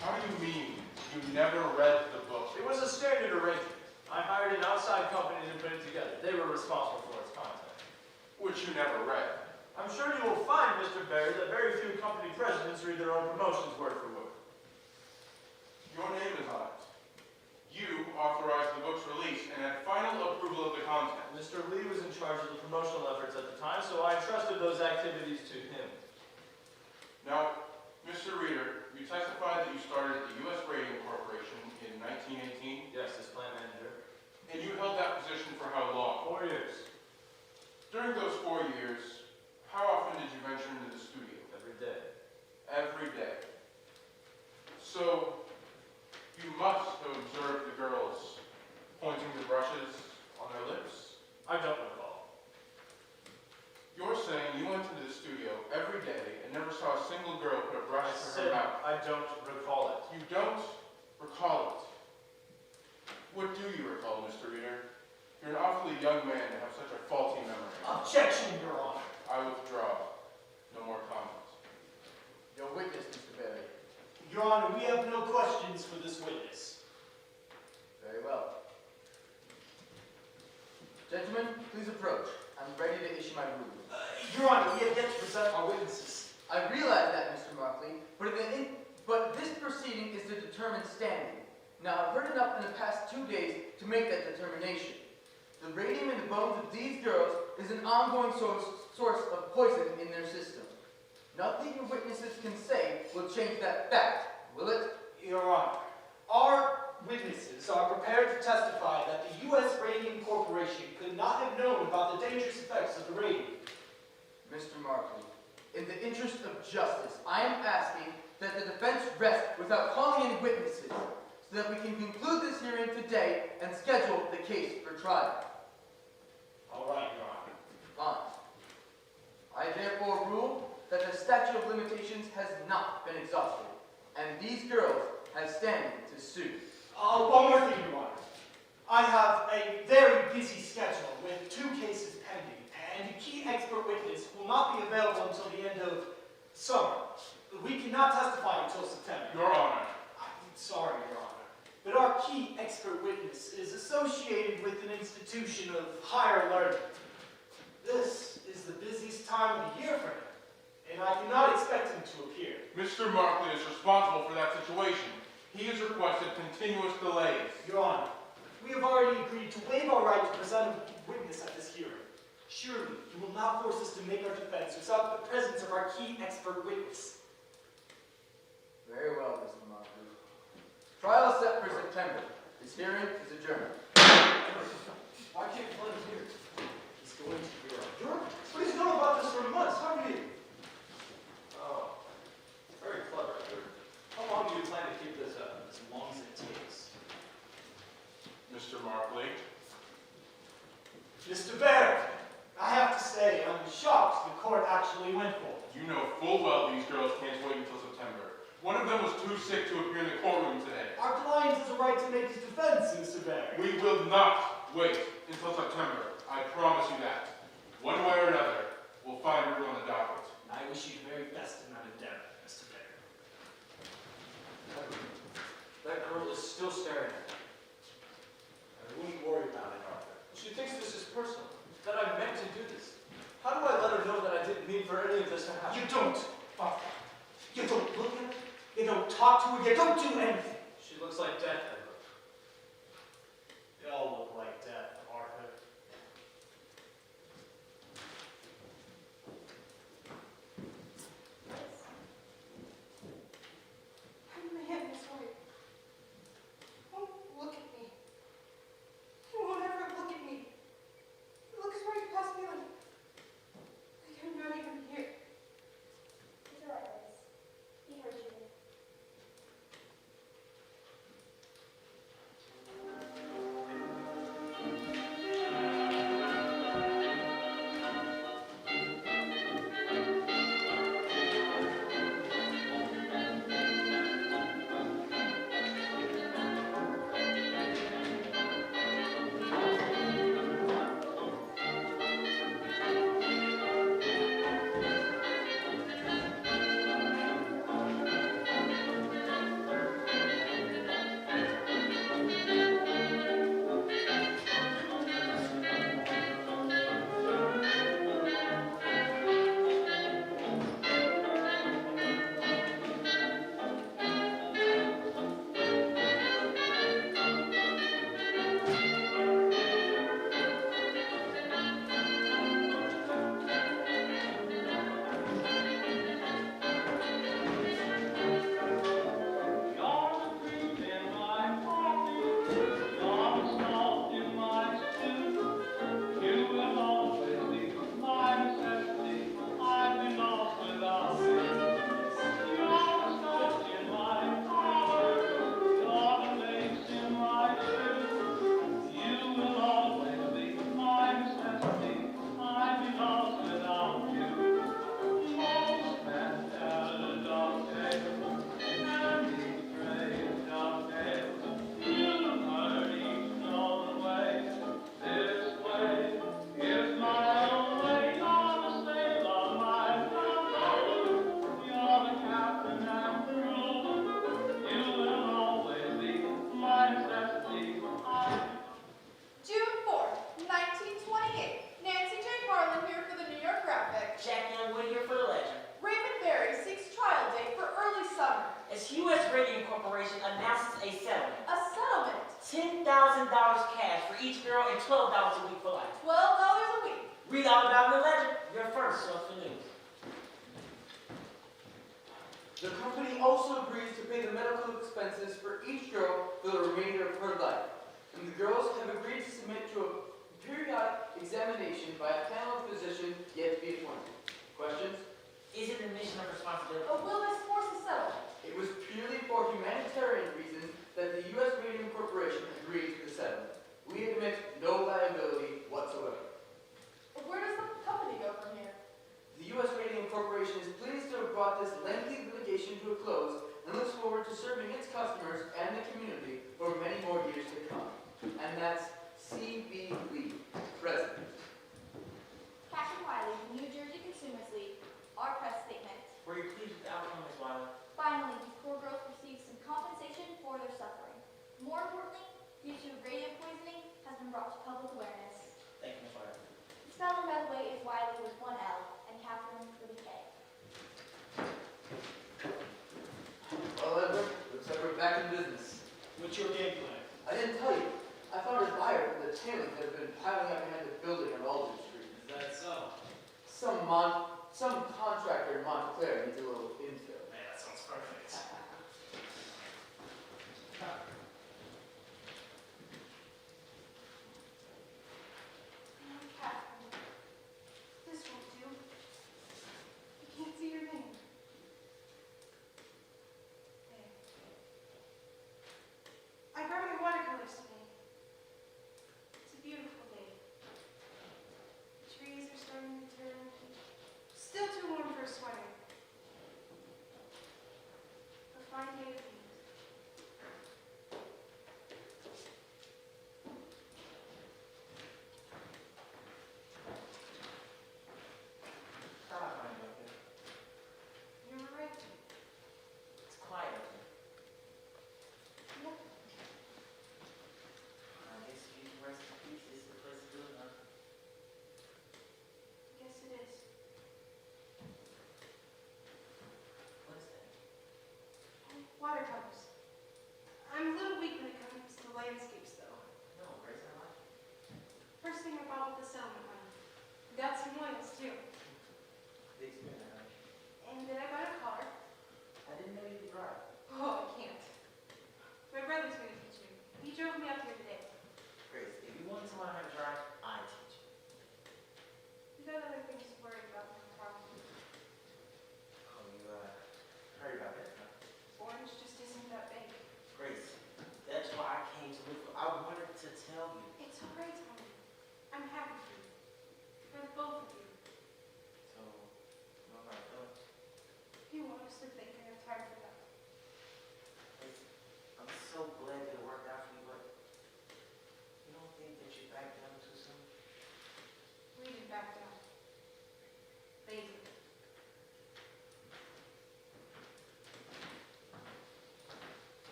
How do you mean you never read the book? It was a standard arrangement. I hired an outside company to put it together. They were responsible for its content. Which you never read. I'm sure you will find, Mr. Barry, that very few company presidents read their own promotions word for word. Your name is on it. You authorized the book's release and had final approval of the content. Mr. Lee was in charge of the promotional efforts at the time, so I trusted those activities to him. Now, Mr. Reader, you testified that you started at the U.S. Radium Corporation in 1918, Yes, as plant manager. and you held that position for how long? 4 years. During those 4 years, how often did you venture into the studio? Every day. Every day. So, you must have observed the girls pointing the brushes on their lips. I don't recall. You're saying you went into the studio every day and never saw a single girl put a brush I to her said mouth. I don't recall it. You don't recall it. What do you recall, Mr. Reader? You're an awfully young man to Objection, Your Honor. I withdraw. No more comments. Your witness, Mr. Barry. Your Honor, we have no questions for this witness. Very well. Gentlemen, please approach. I'm ready to issue my ruling. Your Honor, we have yet to present our witnesses. I realize that, Mr. Markley, but this proceeding is to determine standing. Now, I've heard enough in the past 2 days to make that determination. The radium in the bones of these girls is an ongoing source of poison in their system. Nothing your witnesses can say will change that fact, will it? Your Honor, our witnesses are prepared to testify that the U.S. Radium Corporation could not have known about the dangerous effects of the radium. Mr. Markley, in the interest of justice, I am asking that the defense rest without calling any witnesses, so that we can conclude this hearing today and schedule the case for trial. All right, Your Honor. Fine. I therefore rule that the statute of limitations has not been exhausted, and these girls have standing to sue. One more thing, Your Honor. I have a very busy schedule with 2 cases pending, and a key expert witness will not be available until the end of summer. We cannot testify until September. Your Honor. I'm sorry, Your Honor, but our key expert witness is associated with an institution of higher learning. This is the busiest time of the year for him, and I cannot expect him to appear. Mr. Markley is responsible for that situation. He has requested continuous delays. Your Honor, we have already agreed to waive our right to present a witness at this hearing. Surely, you will not force us to make our defense without the presence of our key expert witness. Very well, Mr. Markley. Trial is set for September. This hearing is adjourned. Why can't you let him here? He's going to Europe. Europe? But he's known about this for months. How can he? Oh, very clever, Edward. How long do you plan to keep this up? As long as it takes. Mr. Markley. Mr. Barrett, I have to say, I'm shocked the court actually went for it. You know full well these girls can't wait until September. One of them was too sick to appear in the courtroom today. Our client has a right to make his defense, Mr. Barrett. We will not wait until September. I promise you that. One way or another, we'll find room on the docket. I wish you the very best in that endeavor, Mr. Barrett. That girl is still staring at me. I wouldn't worry about it, Arthur. She thinks this is personal, that I meant to do this. How do I let her know that I didn't mean for any of this to happen? You don't, Arthur. You don't look at her. You don't talk to her. You don't do anything. She looks like death, Edward. They all look like death, Arthur. I'm man this way. Won't look at me. He won't ever look at me. He looks right past me like I'm not even here. It's alright, Liz. He heard you. each girl and $12 a week for life. $12 a week. Read all about it in the legend, your first source for news. The company also agrees to pay the medical expenses for each girl for the remainder of her life. And the girls have agreed to submit to a periodic examination by a panel of physicians yet to be appointed. Questions? Is it a mission of responsibility? Will this force a settlement? It was purely for humanitarian reasons that the U.S. Radium Corporation agreed to the settlement. We admit no liability whatsoever. Where does the company go from here? The U.S. Radium Corporation is pleased to have brought this lengthy litigation to a close and looks forward to serving its customers and the community for many more years to come. And that's C.B. Lee, President. Captain Wiley, New Jersey Consumers League, our press statement. Were you pleased with the outcome, Ms. Wiley? Finally, these poor girls received some compensation for their suffering. More importantly, the issue of radium poisoning has been brought to public awareness. Thank you, Ms. Wiley. The spelling, by the way, is Wiley with one L and Catherine with a K. Well, Edward, looks like we're back in business. What's your game plan? I didn't tell you. I found a buyer for the tailings that have been piling up behind the building on Aldridge Street. Is that so? Some contractor in Montclair needs a little infill. Man, that sounds perfect. Catherine, this won't do. I can't see your name. There. I brought my watercolors today. It's a beautiful day.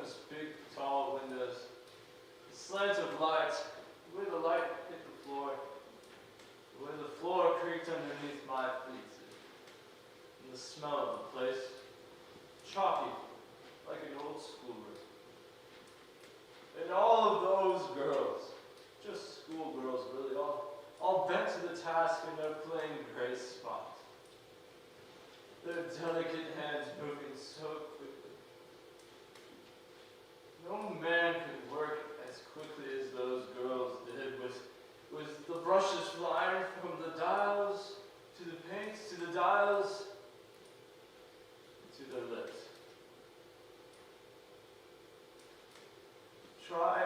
those big, tall windows, the sleds of light, the way the light hit the floor, the way the floor creaked underneath my feet, and the smell of the place, chalky, like an old schoolroom. And all of those girls, just schoolgirls really, all bent to the task in their plain gray spots. Their delicate hands moving so quickly. No man could work as quickly as those girls did, with the brushes flying from the dials to the paints to the dials to their lips. Try